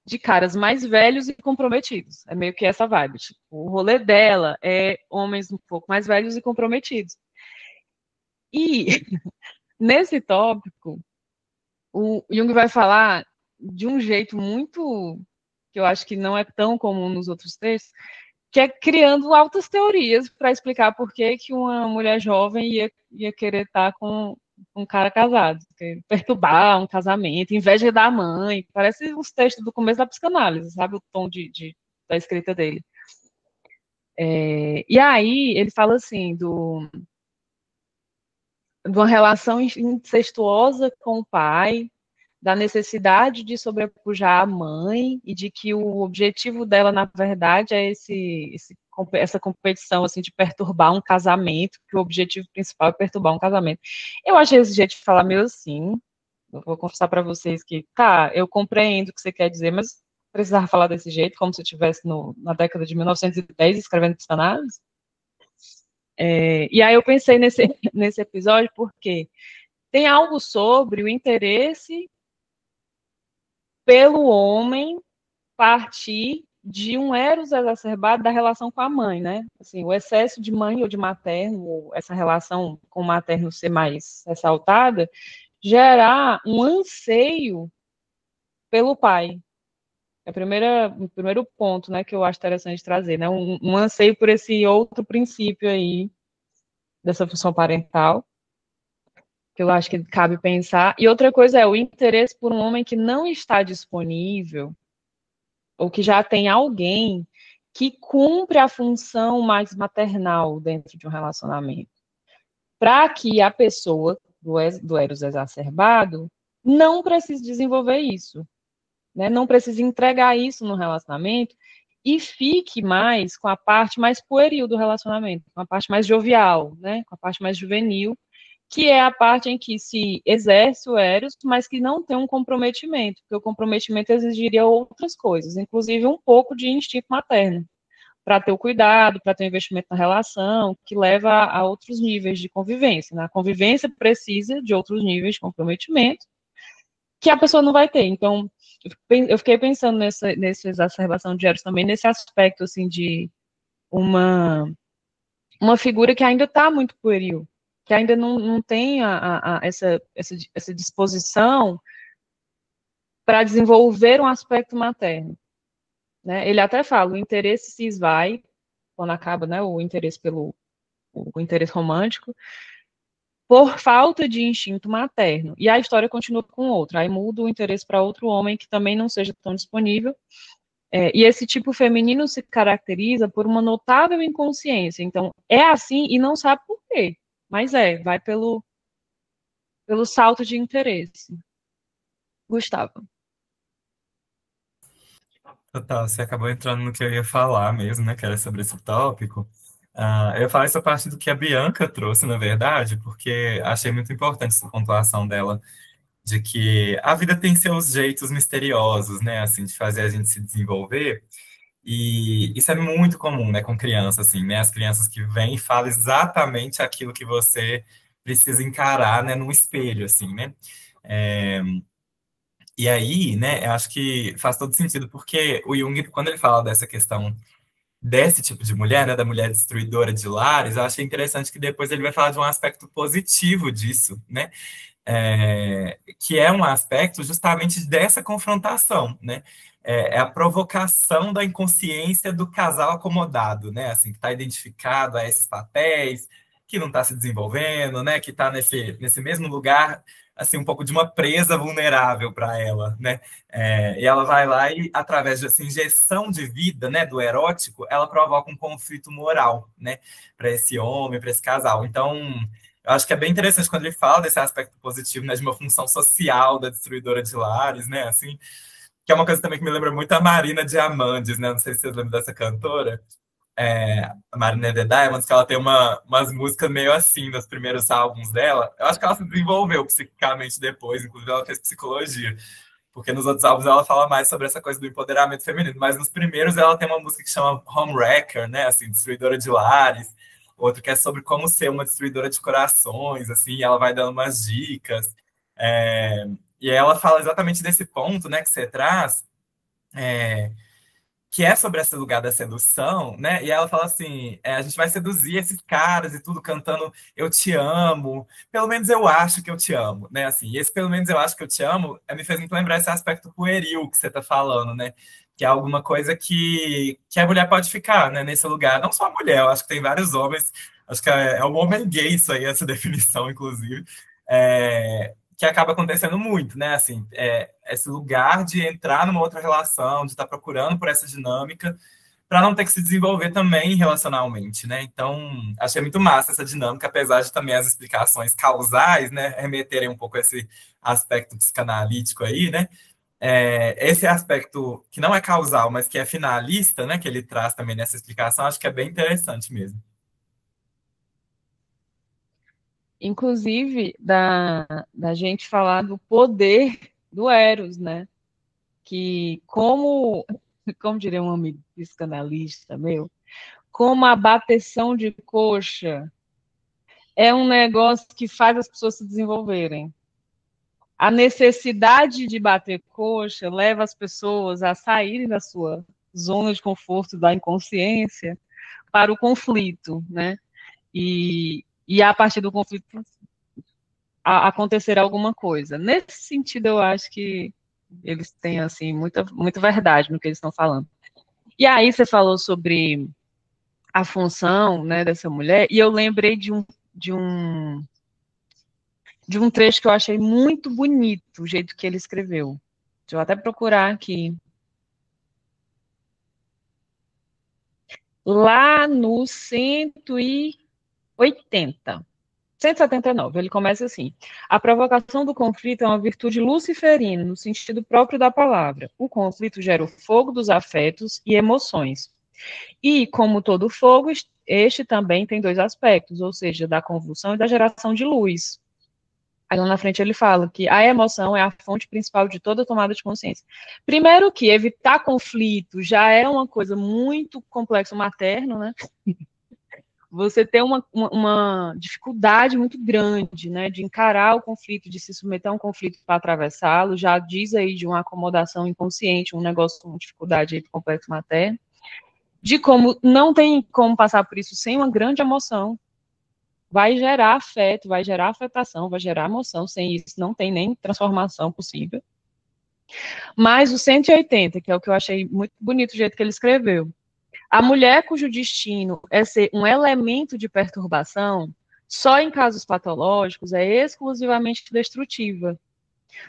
de caras mais velhos e comprometidos. É meio que essa vibe. Tipo, o rolê dela é homens um pouco mais velhos e comprometidos. E, nesse tópico, o Jung vai falar de um jeito muito, que eu acho que não é tão comum nos outros textos, que é criando altas teorias para explicar por que uma mulher jovem ia querer estar com um cara casado, perturbar um casamento, inveja da mãe, parece os textos do começo da psicanálise, sabe, o tom da escrita dele. E aí ele fala assim, de uma relação incestuosa com o pai, da necessidade de sobrepujar a mãe e de que o objetivo dela, na verdade, é essa competição assim, de perturbar um casamento, que o objetivo principal é perturbar um casamento. Eu achei esse jeito de falar meio assim, eu vou confessar para vocês que, tá, eu compreendo o que você quer dizer, mas precisava falar desse jeito, como se eu estivesse na década de 1910 escrevendo psicanálise. E aí eu pensei nesse episódio porque tem algo sobre o interesse pelo homem partir de um eros exacerbado da relação com a mãe, né? Assim, o excesso de mãe ou de materno, ou essa relação com o materno ser mais ressaltada, gerar um anseio pelo pai. É o primeiro ponto, né, que eu acho interessante trazer, né? Um anseio por esse outro princípio aí, dessa função parental, que eu acho que cabe pensar. E outra coisa é o interesse por um homem que não está disponível, ou que já tem alguém que cumpre a função mais maternal dentro de um relacionamento. Para que a pessoa do Eros exacerbado, não precisa desenvolver isso, né? Não precisa entregar isso no relacionamento e fique mais com a parte mais pueril do relacionamento, com a parte mais jovial, né? Com a parte mais juvenil, que é a parte em que se exerce o Eros, mas que não tem um comprometimento, porque o comprometimento exigiria outras coisas, inclusive um pouco de instinto materno, para ter o cuidado, para ter o investimento na relação, que leva a outros níveis de convivência. Né? A convivência precisa de outros níveis de comprometimento, que a pessoa não vai ter. Então, eu fiquei pensando nessa exacerbação de Eros também, nesse aspecto, assim, de uma figura que ainda está muito pueril, que ainda não tem essa disposição para desenvolver um aspecto materno. Né? Ele até fala, o interesse se esvai, quando acaba, né, o interesse o interesse romântico, por falta de instinto materno. E a história continua com outro. Aí muda o interesse para outro homem que também não seja tão disponível. E esse tipo feminino se caracteriza por uma notável inconsciência. Então, é assim e não sabe por quê. Mas vai pelo salto de interesse. Gustavo. Total, você acabou entrando no que eu ia falar mesmo, né? Que era sobre esse tópico. Eu ia falar essa parte do que a Bianca trouxe, na verdade, porque achei muito importante essa pontuação dela, de que a vida tem seus jeitos misteriosos, né? Assim, de fazer a gente se desenvolver. E isso é muito comum, né, com criança, assim, né? As crianças que vêm e falam exatamente aquilo que você precisa encarar, né, num espelho, assim, né? É, e aí, né, eu acho que faz todo sentido, porque o Jung, quando ele fala dessa questão desse tipo de mulher, né, da mulher destruidora de lares, eu achei interessante que depois ele vai falar de um aspecto positivo disso, né? Que é um aspecto justamente dessa confrontação, né? É a provocação da inconsciência do casal acomodado, né? Assim, que está identificado a esses papéis, que não está se desenvolvendo, né? Que está nesse mesmo lugar, assim, um pouco de uma presa vulnerável para ela, né? E ela vai lá e, através dessa injeção de vida, né, do erótico, ela provoca um conflito moral, né? Para esse homem, para esse casal. Então, eu acho que é bem interessante quando ele fala desse aspecto positivo, né, de uma função social da destruidora de lares, né, assim, que é uma coisa também que me lembra muito a Marina Diamandis, né, não sei se vocês lembram dessa cantora, a Marina The Diamonds, que ela tem umas músicas meio assim nos primeiros álbuns dela. Eu acho que ela se desenvolveu psiquicamente depois, inclusive ela fez psicologia, porque nos outros álbuns ela fala mais sobre essa coisa do empoderamento feminino, mas nos primeiros ela tem uma música que chama Homewrecker, né, assim, destruidora de lares, outro que é sobre como ser uma destruidora de corações, assim, e ela vai dando umas dicas, e ela fala exatamente desse ponto, né, que você traz, que é sobre esse lugar da sedução, né? E ela fala assim: a gente vai seduzir esses caras e tudo cantando "Eu te amo", pelo menos eu acho que eu te amo, né? Assim, e esse pelo menos eu acho que eu te amo me fez muito lembrar esse aspecto pueril que você tá falando, né? Que é alguma coisa que a mulher pode ficar, né? Nesse lugar. Não só a mulher, eu acho que tem vários homens, acho que é um homem gay isso aí, essa definição, inclusive. Que acaba acontecendo muito, né? Assim, esse lugar de entrar numa outra relação, de estar procurando por essa dinâmica, para não ter que se desenvolver também relacionalmente, né? Então, achei muito massa essa dinâmica, apesar de também as explicações causais, né, remeterem um pouco a esse aspecto psicanalítico aí, né? Esse aspecto que não é causal, mas que é finalista, né, que ele traz também nessa explicação, acho que é bem interessante mesmo. Inclusive, da gente falar do poder do Eros, né? Que como diria um amigo psicanalista meu, como a bateção de coxa é um negócio que faz as pessoas se desenvolverem. A necessidade de bater coxa leva as pessoas a saírem da sua zona de conforto, da inconsciência, para o conflito, né? E a partir do conflito acontecer alguma coisa. Nesse sentido, eu acho que eles têm assim muita verdade no que eles estão falando. E aí você falou sobre a função, né, dessa mulher, e eu lembrei de um trecho que eu achei muito bonito, o jeito que ele escreveu. Deixa eu até procurar aqui. Lá no 180. 179, ele começa assim: a provocação do conflito é uma virtude luciferina, no sentido próprio da palavra. O conflito gera o fogo dos afetos e emoções. E, como todo fogo, este também tem dois aspectos, ou seja, da convulsão e da geração de luz. Aí lá na frente ele fala que a emoção é a fonte principal de toda tomada de consciência. Primeiro que evitar conflito já é uma coisa muito complexa, materno, né? Você tem uma dificuldade muito grande, né, de encarar o conflito, de se submeter a um conflito para atravessá-lo, já diz aí de uma acomodação inconsciente, um negócio com dificuldade aí do complexo materno, de como não tem como passar por isso sem uma grande emoção, vai gerar afeto, vai gerar afetação, vai gerar emoção, sem isso não tem nem transformação possível. Mas o 180, que é o que eu achei muito bonito o jeito que ele escreveu, a mulher cujo destino é ser um elemento de perturbação, só em casos patológicos, é exclusivamente destrutiva.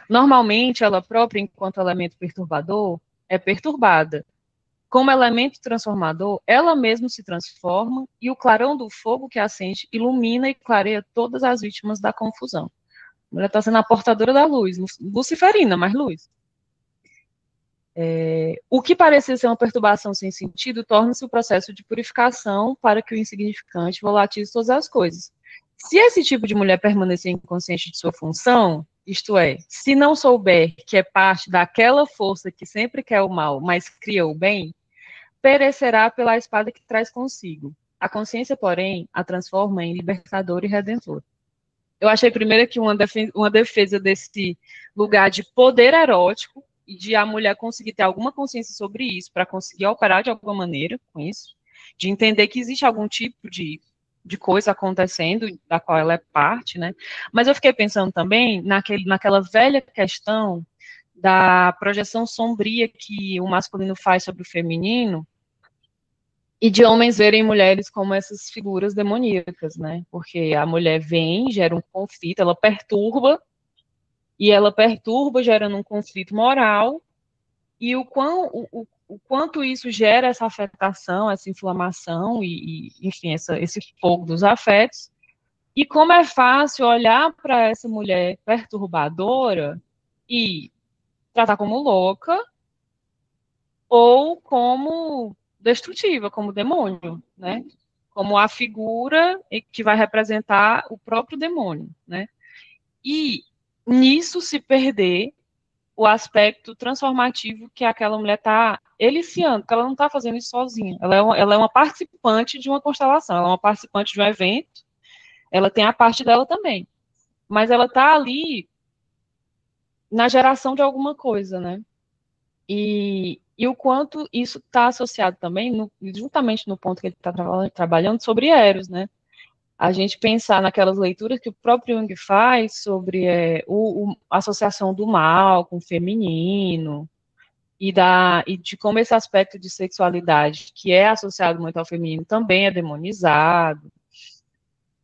Normalmente, ela própria, enquanto elemento perturbador, é perturbada. Como elemento transformador, ela mesma se transforma e o clarão do fogo que acende ilumina e clareia todas as vítimas da confusão. A mulher está sendo a portadora da luz, luciferina, mas luz. O que parecia ser uma perturbação sem sentido torna-se o processo de purificação para que o insignificante volatilize todas as coisas. Se esse tipo de mulher permanecer inconsciente de sua função, isto é, se não souber que é parte daquela força que sempre quer o mal, mas cria o bem, perecerá pela espada que traz consigo. A consciência, porém, a transforma em libertadora e redentora. Eu achei primeiro aqui uma defesa desse lugar de poder erótico, e de a mulher conseguir ter alguma consciência sobre isso, para conseguir operar de alguma maneira com isso, de entender que existe algum tipo de coisa acontecendo, da qual ela é parte, né? Mas eu fiquei pensando também naquela velha questão da projeção sombria que o masculino faz sobre o feminino, e de homens verem mulheres como essas figuras demoníacas, né? Porque a mulher vem, gera um conflito, ela perturba, gerando um conflito moral, e o quanto isso gera essa afetação, essa inflamação, enfim, esse fogo dos afetos, e como é fácil olhar para essa mulher perturbadora e tratar como louca, ou como destrutiva, como demônio, né? Como a figura que vai representar o próprio demônio, né? E nisso se perder o aspecto transformativo que aquela mulher está eliciando, porque ela não está fazendo isso sozinha. Ela é uma participante de uma constelação, ela é uma participante de um evento, ela tem a parte dela também. Mas ela está ali na geração de alguma coisa, né? E o quanto isso está associado também, justamente no ponto que ele está trabalhando, sobre Eros, né? A gente pensar naquelas leituras que o próprio Jung faz sobre a associação do mal com o feminino, e de como esse aspecto de sexualidade, que é associado muito ao feminino, também é demonizado.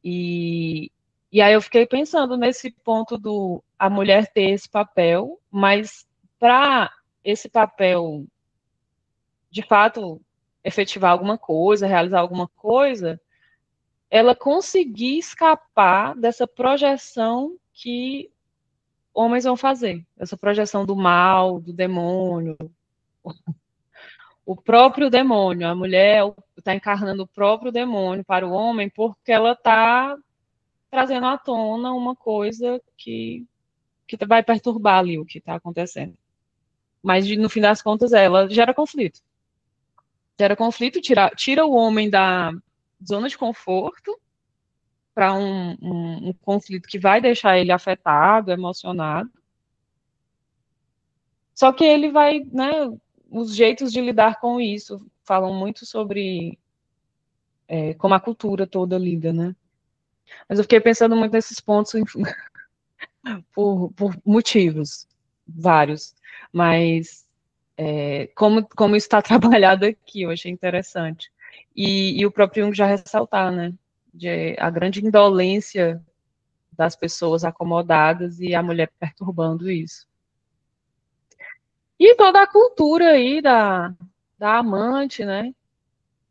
E aí eu fiquei pensando nesse ponto a mulher ter esse papel, mas para esse papel, de fato, efetivar alguma coisa, realizar alguma coisa, ela conseguir escapar dessa projeção que homens vão fazer, essa projeção do mal, do demônio, o próprio demônio, a mulher está encarnando o próprio demônio para o homem porque ela está trazendo à tona uma coisa que vai perturbar ali o que está acontecendo. Mas, no fim das contas, ela gera conflito. Gera conflito, tira o homem da zona de conforto para um conflito que vai deixar ele afetado, emocionado. Só que ele vai, né, os jeitos de lidar com isso falam muito sobre como a cultura toda lida, né? Mas eu fiquei pensando muito nesses pontos por motivos vários, mas como isso está trabalhado aqui, eu achei interessante. E o próprio Jung já ressaltar, né, a grande indolência das pessoas acomodadas e a mulher perturbando isso. E toda a cultura aí da amante, né?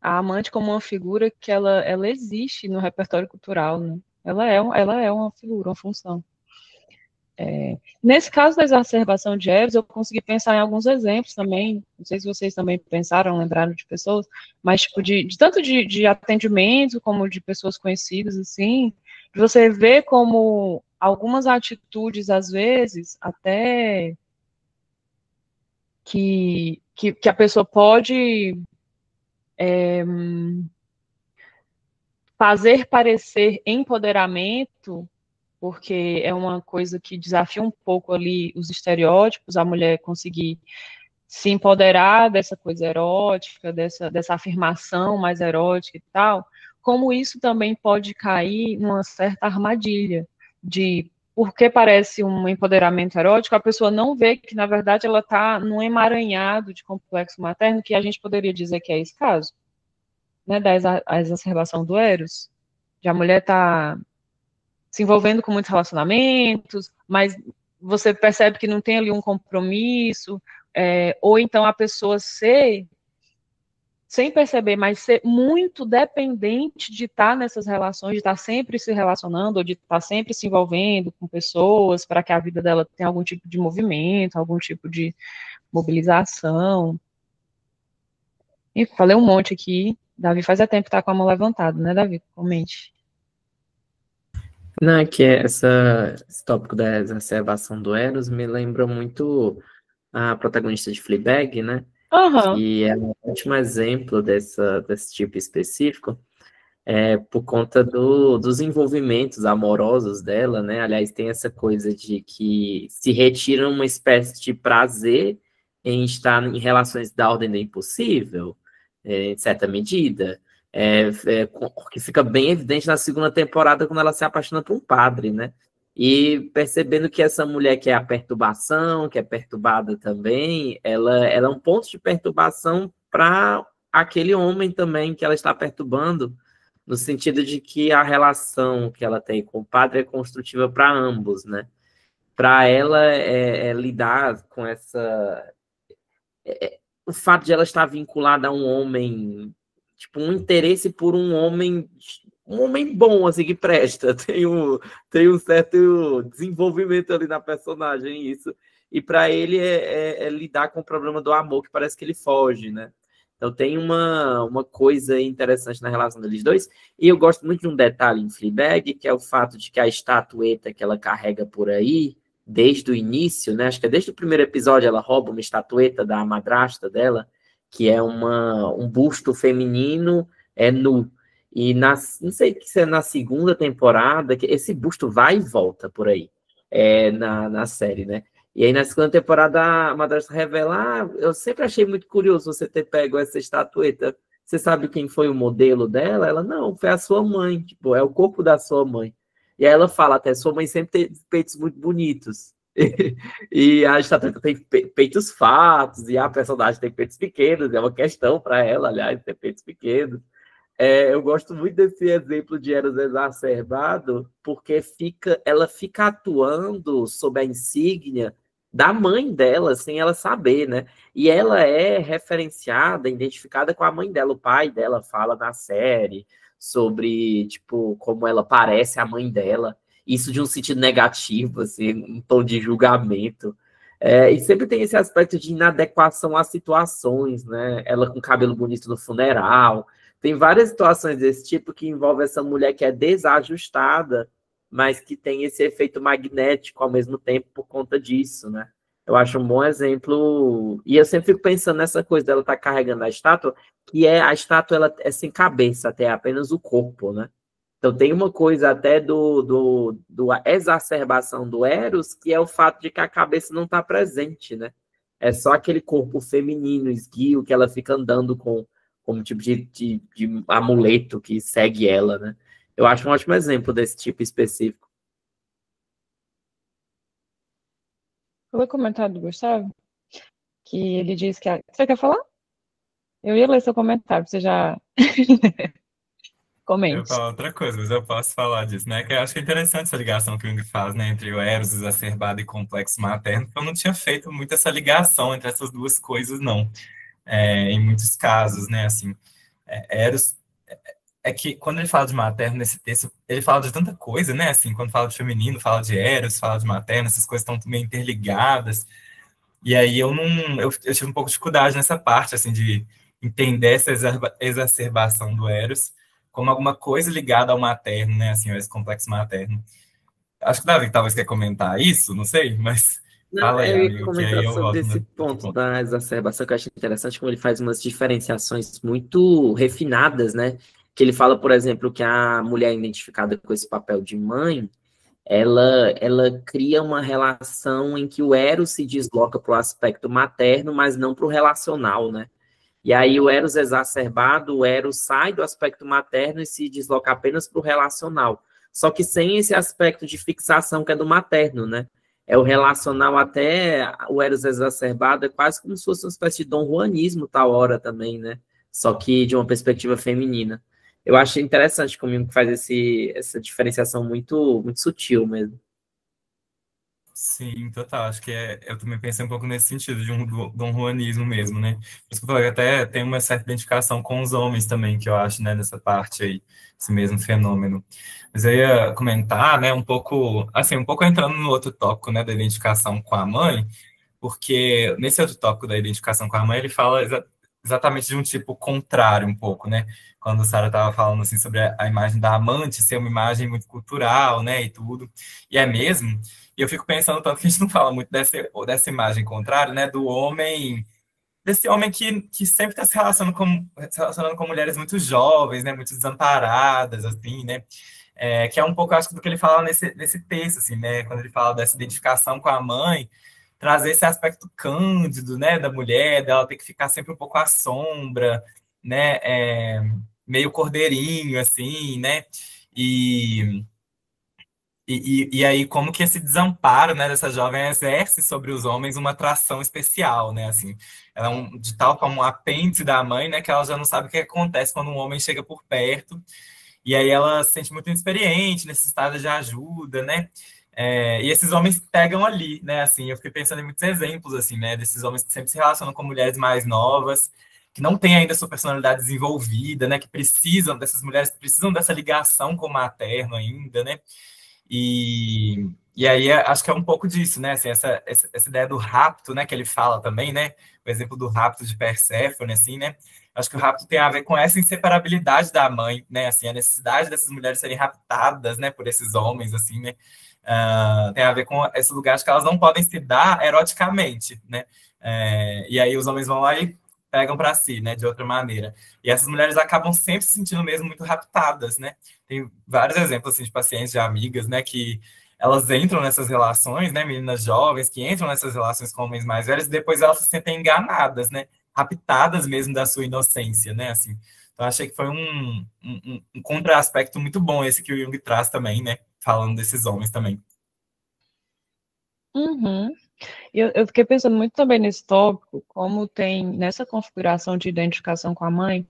A amante como uma figura que ela existe no repertório cultural, né? ela é uma figura, uma função. Nesse caso da exacerbação de Eros, eu consegui pensar em alguns exemplos também, não sei se vocês também pensaram, lembraram de pessoas, mas tipo, tanto de atendimento, como de pessoas conhecidas, assim, de você ver como algumas atitudes, às vezes, até que a pessoa pode fazer parecer empoderamento, porque é uma coisa que desafia um pouco ali os estereótipos, a mulher conseguir se empoderar dessa coisa erótica, dessa afirmação mais erótica e tal, como isso também pode cair numa certa armadilha de porque parece um empoderamento erótico, a pessoa não vê que, na verdade, ela está num emaranhado de complexo materno, que a gente poderia dizer que é esse caso, né, da exacerbação do Eros, de a mulher tá se envolvendo com muitos relacionamentos, mas você percebe que não tem ali um compromisso, ou então a pessoa ser, sem perceber, mas ser muito dependente de estar nessas relações, de estar sempre se relacionando, ou de estar sempre se envolvendo com pessoas, para que a vida dela tenha algum tipo de movimento, algum tipo de mobilização. E falei um monte aqui. Davi faz tempo que está com a mão levantada, né, Davi? Comente. Não, é que esse tópico da exacerbação do Eros me lembra muito a protagonista de Fleabag, né? Que é um ótimo exemplo desse tipo específico, por conta dos envolvimentos amorosos dela, né? Aliás, tem essa coisa de que se retira uma espécie de prazer em estar em relações da ordem do impossível, em certa medida, que fica bem evidente na segunda temporada quando ela se apaixona por um padre, né? E percebendo que essa mulher que é a perturbação, que é perturbada também, ela é um ponto de perturbação para aquele homem também que ela está perturbando, no sentido de que a relação que ela tem com o padre é construtiva para ambos, né? Para ela lidar com o fato de ela estar vinculada a um homem, tipo, um interesse por um homem bom, assim, que presta, tem um certo desenvolvimento ali na personagem, isso. E para ele é lidar com o problema do amor, que parece que ele foge, né? Então tem uma coisa interessante na relação deles dois, e eu gosto muito de um detalhe em Fleabag, que é o fato de que a estatueta que ela carrega por aí, desde o início, né, acho que é desde o primeiro episódio, ela rouba uma estatueta da madrasta dela, que é um busto feminino nu. E não sei se é na segunda temporada, que esse busto vai e volta por aí, na série, né? E aí, na segunda temporada, a madrasta revela: eu sempre achei muito curioso você ter pego essa estatueta. Você sabe quem foi o modelo dela? Ela: não, foi a sua mãe. Tipo, é o corpo da sua mãe. E aí ela fala até: sua mãe sempre tem peitos muito bonitos. E a estatueta tem peitos fartos, e a personagem tem peitos pequenos. É uma questão para ela, aliás, ter peitos pequenos. Eu gosto muito desse exemplo de Eros exacerbado, porque ela fica atuando sob a insígnia da mãe dela, sem ela saber, né? E ela é referenciada, identificada com a mãe dela. O pai dela fala na série sobre, tipo, como ela parece a mãe dela. Isso de um sentido negativo, assim, um tom de julgamento. E sempre tem esse aspecto de inadequação às situações, né? Ela com cabelo bonito no funeral. Tem várias situações desse tipo que envolve essa mulher que é desajustada, mas que tem esse efeito magnético ao mesmo tempo por conta disso, né? Eu acho um bom exemplo, e eu sempre fico pensando nessa coisa dela estar carregando a estátua, que a estátua ela é sem cabeça, até apenas o corpo, né? Então tem uma coisa até do exacerbação do Eros, que é o fato de que a cabeça não está presente, né? É só aquele corpo feminino, esguio, que ela fica andando como um tipo de amuleto que segue ela, né? Eu acho um ótimo exemplo desse tipo específico. Foi o comentário do Gustavo, que ele diz que... Você quer falar? Eu ia ler seu comentário, você já... Comente. Eu falo outra coisa, mas eu posso falar disso, né? Que eu acho que é interessante essa ligação que o Jung faz, né? Entre o Eros exacerbado e complexo materno, porque eu não tinha feito muito essa ligação entre essas duas coisas, não. Em muitos casos, né? Assim, Eros é que quando ele fala de materno nesse texto, ele fala de tanta coisa, né? Assim, quando fala de feminino, fala de Eros, fala de materno, essas coisas estão meio interligadas. E aí eu tive um pouco de dificuldade nessa parte, assim, de entender essa exacerbação do Eros como alguma coisa ligada ao materno, né? Assim, a esse complexo materno. Acho que o Davi talvez quer comentar isso, não sei, mas Não, fala aí, eu ia amigo, que aí comentar eu sobre volto no esse outro ponto ponto. da exacerbação, que eu acho interessante, como ele faz umas diferenciações muito refinadas, né? Que ele fala, por exemplo, que a mulher identificada com esse papel de mãe, ela cria uma relação em que o Eros se desloca para o aspecto materno, mas não para o relacional, né? E aí o Eros exacerbado, o Eros sai do aspecto materno e se desloca apenas para o relacional. Só que sem esse aspecto de fixação que é do materno, né? É o relacional até o Eros exacerbado, é quase como se fosse uma espécie de Dom Juanismo tal hora também, né? Só que de uma perspectiva feminina. Eu acho interessante como ele faz essa diferenciação muito sutil mesmo. Sim, total. Acho que eu também pensei um pouco nesse sentido, de um Dom Juanismo mesmo, né? Por isso que eu falei que até tem uma certa identificação com os homens também, que eu acho, né, nessa parte aí, esse mesmo fenômeno. Mas eu ia comentar, né, um pouco, assim, um pouco entrando no outro tópico, né, da identificação com a mãe, porque nesse outro tópico da identificação com a mãe, ele fala exatamente de um tipo contrário um pouco, né? Quando a Sara estava falando, assim, sobre a imagem da amante ser uma imagem muito cultural, né, e tudo. E é mesmo. E eu fico pensando tanto que a gente não fala muito dessa imagem contrária, né? Do homem, desse homem que sempre está se relacionando com mulheres muito jovens, né? Muito desamparadas, assim, né? Que é um pouco, acho, do que ele fala nesse texto, assim, né? Quando ele fala dessa identificação com a mãe, trazer esse aspecto cândido, né? Da mulher, dela ter que ficar sempre um pouco à sombra, né? Meio cordeirinho, assim, né? E e aí, como que esse desamparo, né, dessa jovem exerce sobre os homens uma atração especial, né, assim, ela é de tal como um apêndice da mãe, né, que ela já não sabe o que acontece quando um homem chega por perto, e aí ela se sente muito inexperiente, necessitada de ajuda, né, e esses homens pegam ali, né, assim, eu fiquei pensando em muitos exemplos, assim, né, desses homens que sempre se relacionam com mulheres mais novas, que não têm ainda sua personalidade desenvolvida, né, que precisam dessas mulheres, que precisam dessa ligação com o materno ainda, né, e aí acho que é um pouco disso, né? Assim, essa ideia do rapto, né? Que ele fala também, né? O exemplo do rapto de Perséfone, assim, né? Acho que o rapto tem a ver com essa inseparabilidade da mãe, né? Assim, a necessidade dessas mulheres serem raptadas, né? Por esses homens, assim, né? Tem a ver com esse lugar de que elas não podem se dar eroticamente, né? E aí os homens vão lá e pegam para si, né? De outra maneira. E essas mulheres acabam sempre se sentindo mesmo muito raptadas, né? Tem vários exemplos assim, de pacientes, de amigas, né, que elas entram nessas relações, né, meninas jovens que entram nessas relações com homens mais velhos e depois elas se sentem enganadas, né, raptadas mesmo da sua inocência, né, assim. Então, achei que foi um contra-aspecto muito bom esse que o Jung traz também, né, falando desses homens também. Uhum. Eu fiquei pensando muito também nesse tópico, como tem nessa configuração de identificação com a mãe,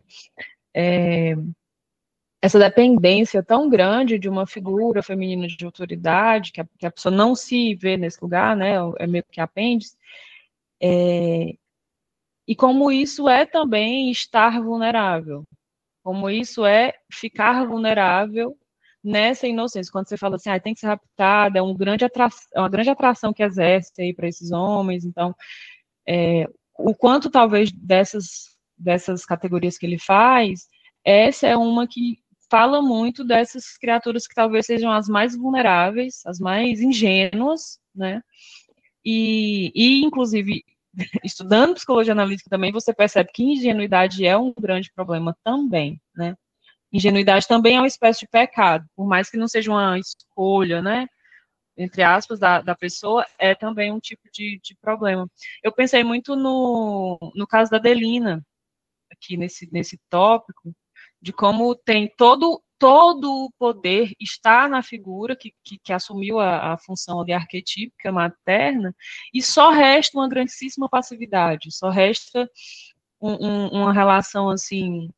essa dependência tão grande de uma figura feminina de autoridade, que a pessoa não se vê nesse lugar, né, é meio que apêndice, e como isso é também estar vulnerável, como isso é ficar vulnerável nessa inocência. Quando você fala assim, tem que ser raptada, é uma grande atração que exerce aí para esses homens, então, o quanto talvez dessas categorias que ele faz, essa é uma que fala muito dessas criaturas que talvez sejam as mais vulneráveis, as mais ingênuas, né? E inclusive, estudando psicologia analítica também, você percebe que ingenuidade é um grande problema também, né? Ingenuidade também é uma espécie de pecado, por mais que não seja uma escolha, né? Entre aspas, da pessoa, é também um tipo de problema. Eu pensei muito no caso da Adelina, aqui nesse tópico, de como tem todo o poder está na figura que assumiu a função ali arquetípica materna, e só resta uma grandíssima passividade, só resta uma relação, assim,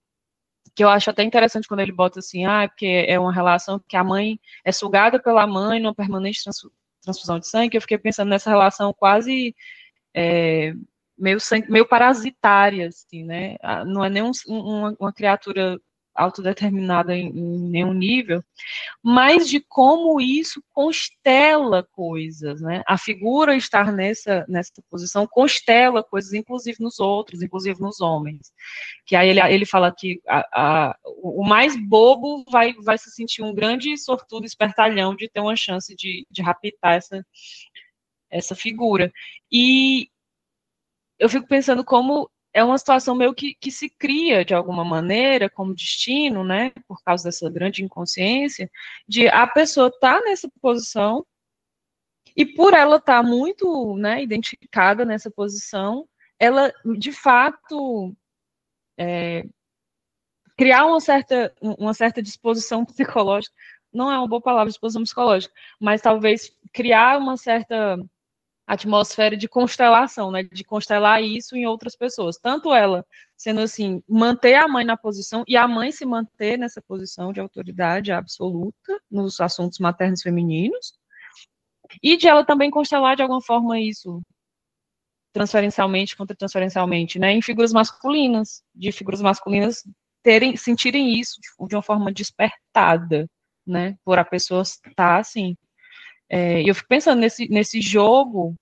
que eu acho até interessante quando ele bota assim, porque é uma relação que a mãe é sugada pela mãe numa permanente transfusão de sangue, que eu fiquei pensando nessa relação quase meio parasitária, assim, né? Não é nem uma criatura autodeterminada em nenhum nível, mas de como isso constela coisas, né? A figura estar nessa posição constela coisas, inclusive nos outros, inclusive nos homens. Que aí ele fala que o mais bobo vai se sentir um grande sortudo espertalhão de ter uma chance de raptar essa figura. E eu fico pensando como é uma situação meio que se cria, de alguma maneira, como destino, né, por causa dessa grande inconsciência, de a pessoa estar nessa posição, e por ela estar muito, né, identificada nessa posição, ela, de fato, criar uma certa disposição psicológica, não é uma boa palavra, disposição psicológica, mas talvez criar uma certa atmosfera de constelação, né, de constelar isso em outras pessoas, tanto ela sendo assim, manter a mãe na posição, e a mãe se manter nessa posição de autoridade absoluta nos assuntos maternos femininos, e de ela também constelar de alguma forma isso, transferencialmente, contratransferencialmente, né, em figuras masculinas, de figuras masculinas sentirem isso de uma forma despertada, né, por a pessoa estar assim. E eu fico pensando nesse jogo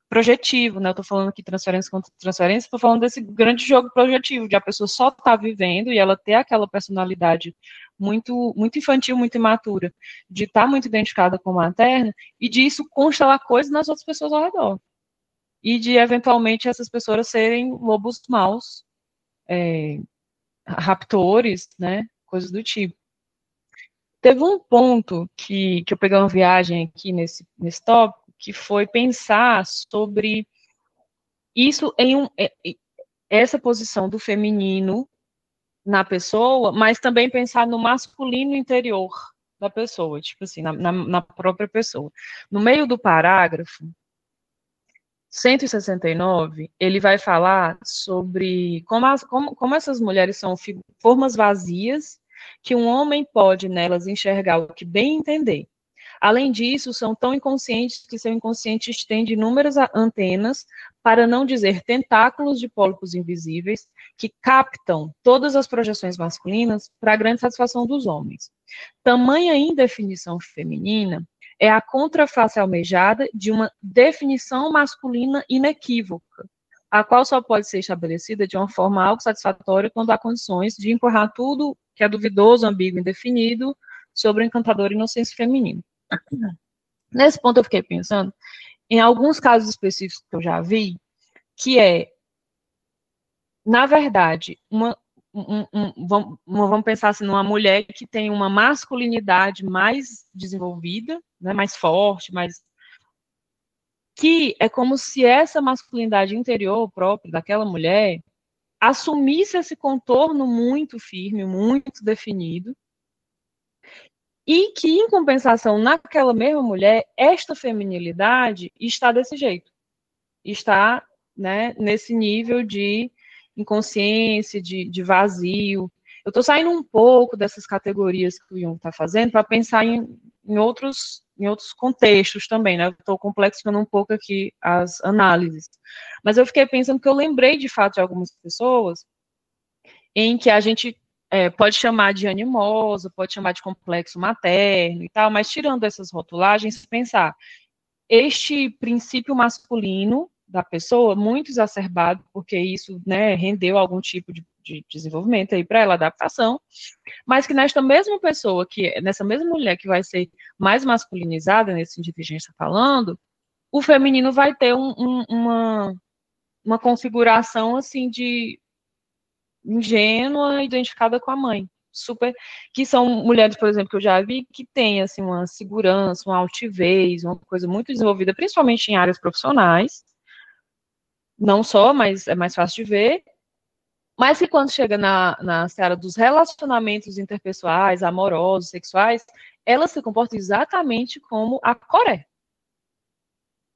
projetivo, né? Eu tô falando aqui transferência contra transferência, tô falando desse grande jogo projetivo, de a pessoa só tá vivendo e ela ter aquela personalidade muito, muito infantil, muito imatura, de estar muito identificada com a materna, e de isso constelar coisas nas outras pessoas ao redor. E de, eventualmente, essas pessoas serem lobos maus, raptores, né? Coisas do tipo. Teve um ponto que eu peguei uma viagem aqui nesse tópico, que foi pensar sobre isso essa posição do feminino na pessoa, mas também pensar no masculino interior da pessoa, tipo assim, na própria pessoa. No meio do parágrafo 169, ele vai falar sobre como essas mulheres são formas vazias, que um homem pode nelas enxergar o que bem entender. Além disso, são tão inconscientes que seu inconsciente estende inúmeras antenas, para não dizer tentáculos de pólipos invisíveis, que captam todas as projeções masculinas para a grande satisfação dos homens. Tamanha indefinição feminina é a contraface almejada de uma definição masculina inequívoca, a qual só pode ser estabelecida de uma forma algo satisfatória quando há condições de empurrar tudo que é duvidoso, ambíguo, indefinido sobre o encantador inocência feminino. Nesse ponto eu fiquei pensando em alguns casos específicos que eu já vi, que na verdade, vamos pensar assim, numa mulher que tem uma masculinidade mais desenvolvida, né, mais forte, que é como se essa masculinidade interior própria daquela mulher assumisse esse contorno muito firme, muito definido, e que, em compensação, naquela mesma mulher, esta feminilidade está desse jeito. Está, né, nesse nível de inconsciência, de vazio. Eu estou saindo um pouco dessas categorias que o Jung está fazendo para pensar em outros contextos também, né? Estou complexificando um pouco aqui as análises. Mas eu fiquei pensando que eu lembrei, de fato, de algumas pessoas em que a gente pode chamar de animosa, pode chamar de complexo materno e tal, mas tirando essas rotulagens, pensar este princípio masculino da pessoa, muito exacerbado, porque isso, né, rendeu algum tipo de desenvolvimento aí para ela, adaptação, mas que nesta mesma pessoa, nessa mesma mulher que vai ser mais masculinizada, nesse sentido que a gente está falando, o feminino vai ter uma configuração, assim, de ingênua, identificada com a mãe, super, que são mulheres, por exemplo, que eu já vi, que têm, assim, uma segurança, uma altivez, uma coisa muito desenvolvida, principalmente em áreas profissionais, não só, mas é mais fácil de ver, mas que quando chega na seara dos relacionamentos interpessoais, amorosos, sexuais, ela se comporta exatamente como a Coré,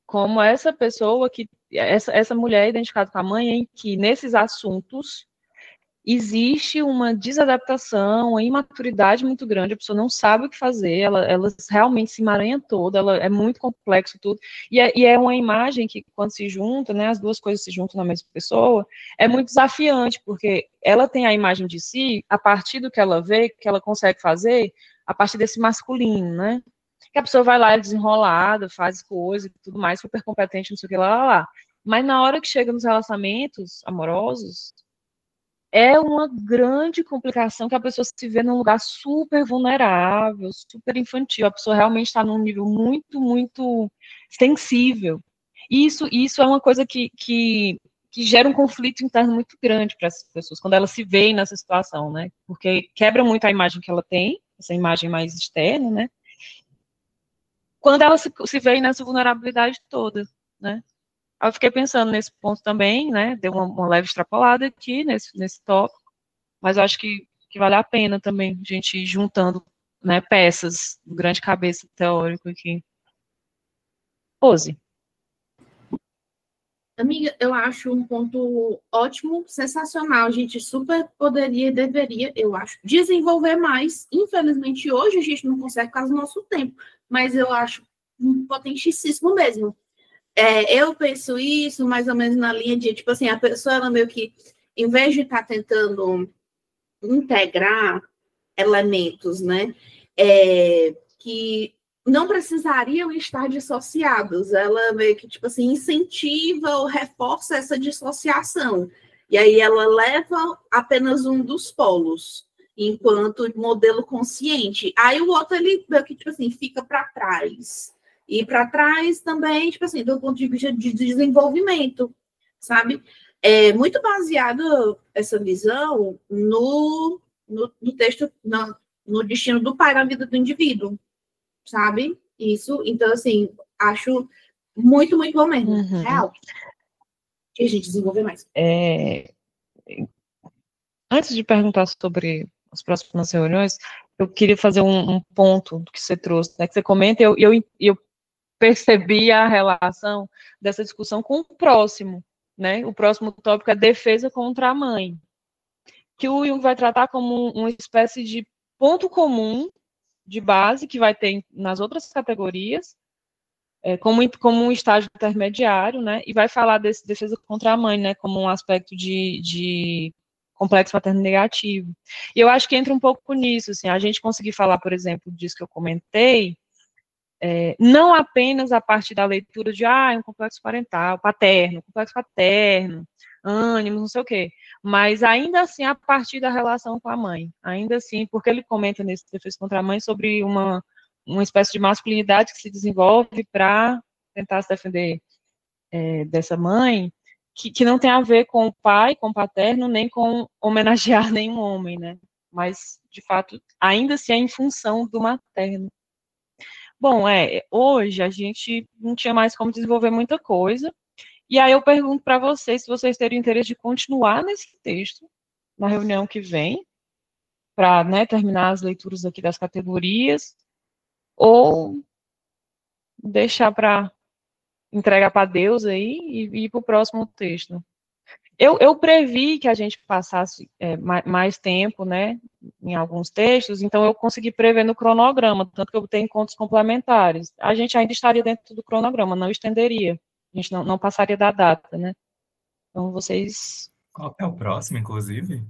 como essa pessoa essa mulher identificada com a mãe, em que nesses assuntos existe uma desadaptação, uma imaturidade muito grande, a pessoa não sabe o que fazer, ela realmente se emaranha toda, é muito complexo tudo, e é uma imagem que, quando se junta, né, as duas coisas se juntam na mesma pessoa, é muito desafiante, porque ela tem a imagem de si, a partir do que ela vê, que ela consegue fazer, a partir desse masculino, né, que a pessoa vai lá, é desenrolada, faz coisas e tudo mais, super competente, não sei o que lá. Mas na hora que chega nos relacionamentos amorosos, é uma grande complicação que a pessoa se vê num lugar super vulnerável, super infantil. A pessoa realmente está num nível muito, muito sensível. Isso é uma coisa que gera um conflito interno muito grande para essas pessoas, quando elas se veem nessa situação, né? Porque quebra muito a imagem que ela tem, essa imagem mais externa, né? Quando ela se vê nessa vulnerabilidade toda, né? Eu fiquei pensando nesse ponto também, né? Deu uma leve extrapolada aqui nesse tópico, mas eu acho que vale a pena também a gente ir juntando, né, peças do grande cabeça teórico aqui. Pose. Amiga, eu acho um ponto ótimo, sensacional. A gente super poderia e deveria, eu acho, desenvolver mais. Infelizmente, hoje a gente não consegue por causa do nosso tempo, mas eu acho potentíssimo mesmo. Eu penso isso mais ou menos na linha de, tipo assim, a pessoa, ela meio que, em vez de estar tentando integrar elementos, né, que não precisariam estar dissociados, ela meio que, tipo assim, incentiva ou reforça essa dissociação, e aí ela leva apenas um dos polos, enquanto modelo consciente, aí o outro, ele meio que, tipo assim, fica para trás, e para trás também, tipo assim, do ponto de vista de desenvolvimento, sabe? É muito baseado essa visão no texto, no destino do pai na vida do indivíduo, sabe? Isso, então, assim, acho muito, muito bom mesmo. Real. Que a gente desenvolver mais. Antes de perguntar sobre as próximas reuniões, eu queria fazer um ponto do que você trouxe, né? Que você comenta, eu percebi a relação dessa discussão com o próximo, né? O próximo tópico é defesa contra a mãe, que o Jung vai tratar como uma espécie de ponto comum de base que vai ter nas outras categorias, como um estágio intermediário, né? E vai falar desse defesa contra a mãe, né? Como um aspecto de complexo materno negativo. E eu acho que entra um pouco nisso, assim, a gente conseguir falar, por exemplo, disso que eu comentei, não apenas a partir da leitura de, um complexo paterno, ânimo, não sei o quê, mas ainda assim a partir da relação com a mãe, ainda assim, porque ele comenta nesse Defesa contra a Mãe sobre uma espécie de masculinidade que se desenvolve para tentar se defender dessa mãe, que não tem a ver com o pai, com o paterno, nem com homenagear nenhum homem, né, mas, de fato, ainda assim é em função do materno. Bom, hoje a gente não tinha mais como desenvolver muita coisa, e aí eu pergunto para vocês se vocês teriam interesse de continuar nesse texto, na reunião que vem, para, né, terminar as leituras aqui das categorias, ou deixar para entregar para Deus aí e ir para o próximo texto. Eu previ que a gente passasse mais tempo, né, em alguns textos, então eu consegui prever no cronograma, tanto que eu tenho encontros complementares. A gente ainda estaria dentro do cronograma, não estenderia. A gente não passaria da data, né? Então, vocês... Qual é o próximo, inclusive?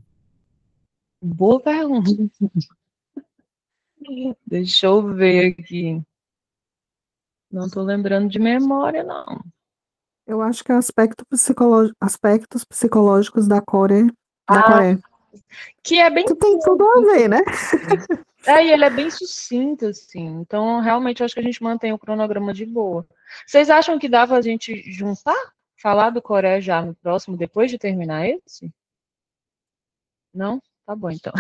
Boa pergunta. Deixa eu ver aqui. Não estou lembrando de memória, não. Eu acho que é aspectos psicológicos da Coreia. Que é bem... Que tem tudo a ver, né? E ele é bem sucinto, assim. Então, realmente, eu acho que a gente mantém o cronograma de boa. Vocês acham que dava a gente juntar? Falar do Coreia já no próximo, depois de terminar esse? Não? Tá bom, então.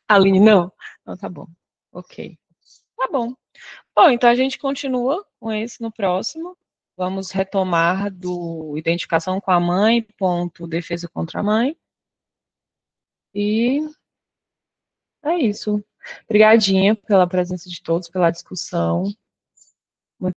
Aline, não? Não, tá bom. Ok. Tá bom. Bom, então a gente continua com esse no próximo. Vamos retomar do identificação com a mãe, ponto, defesa contra a mãe. E é isso. Obrigadinha pela presença de todos, pela discussão.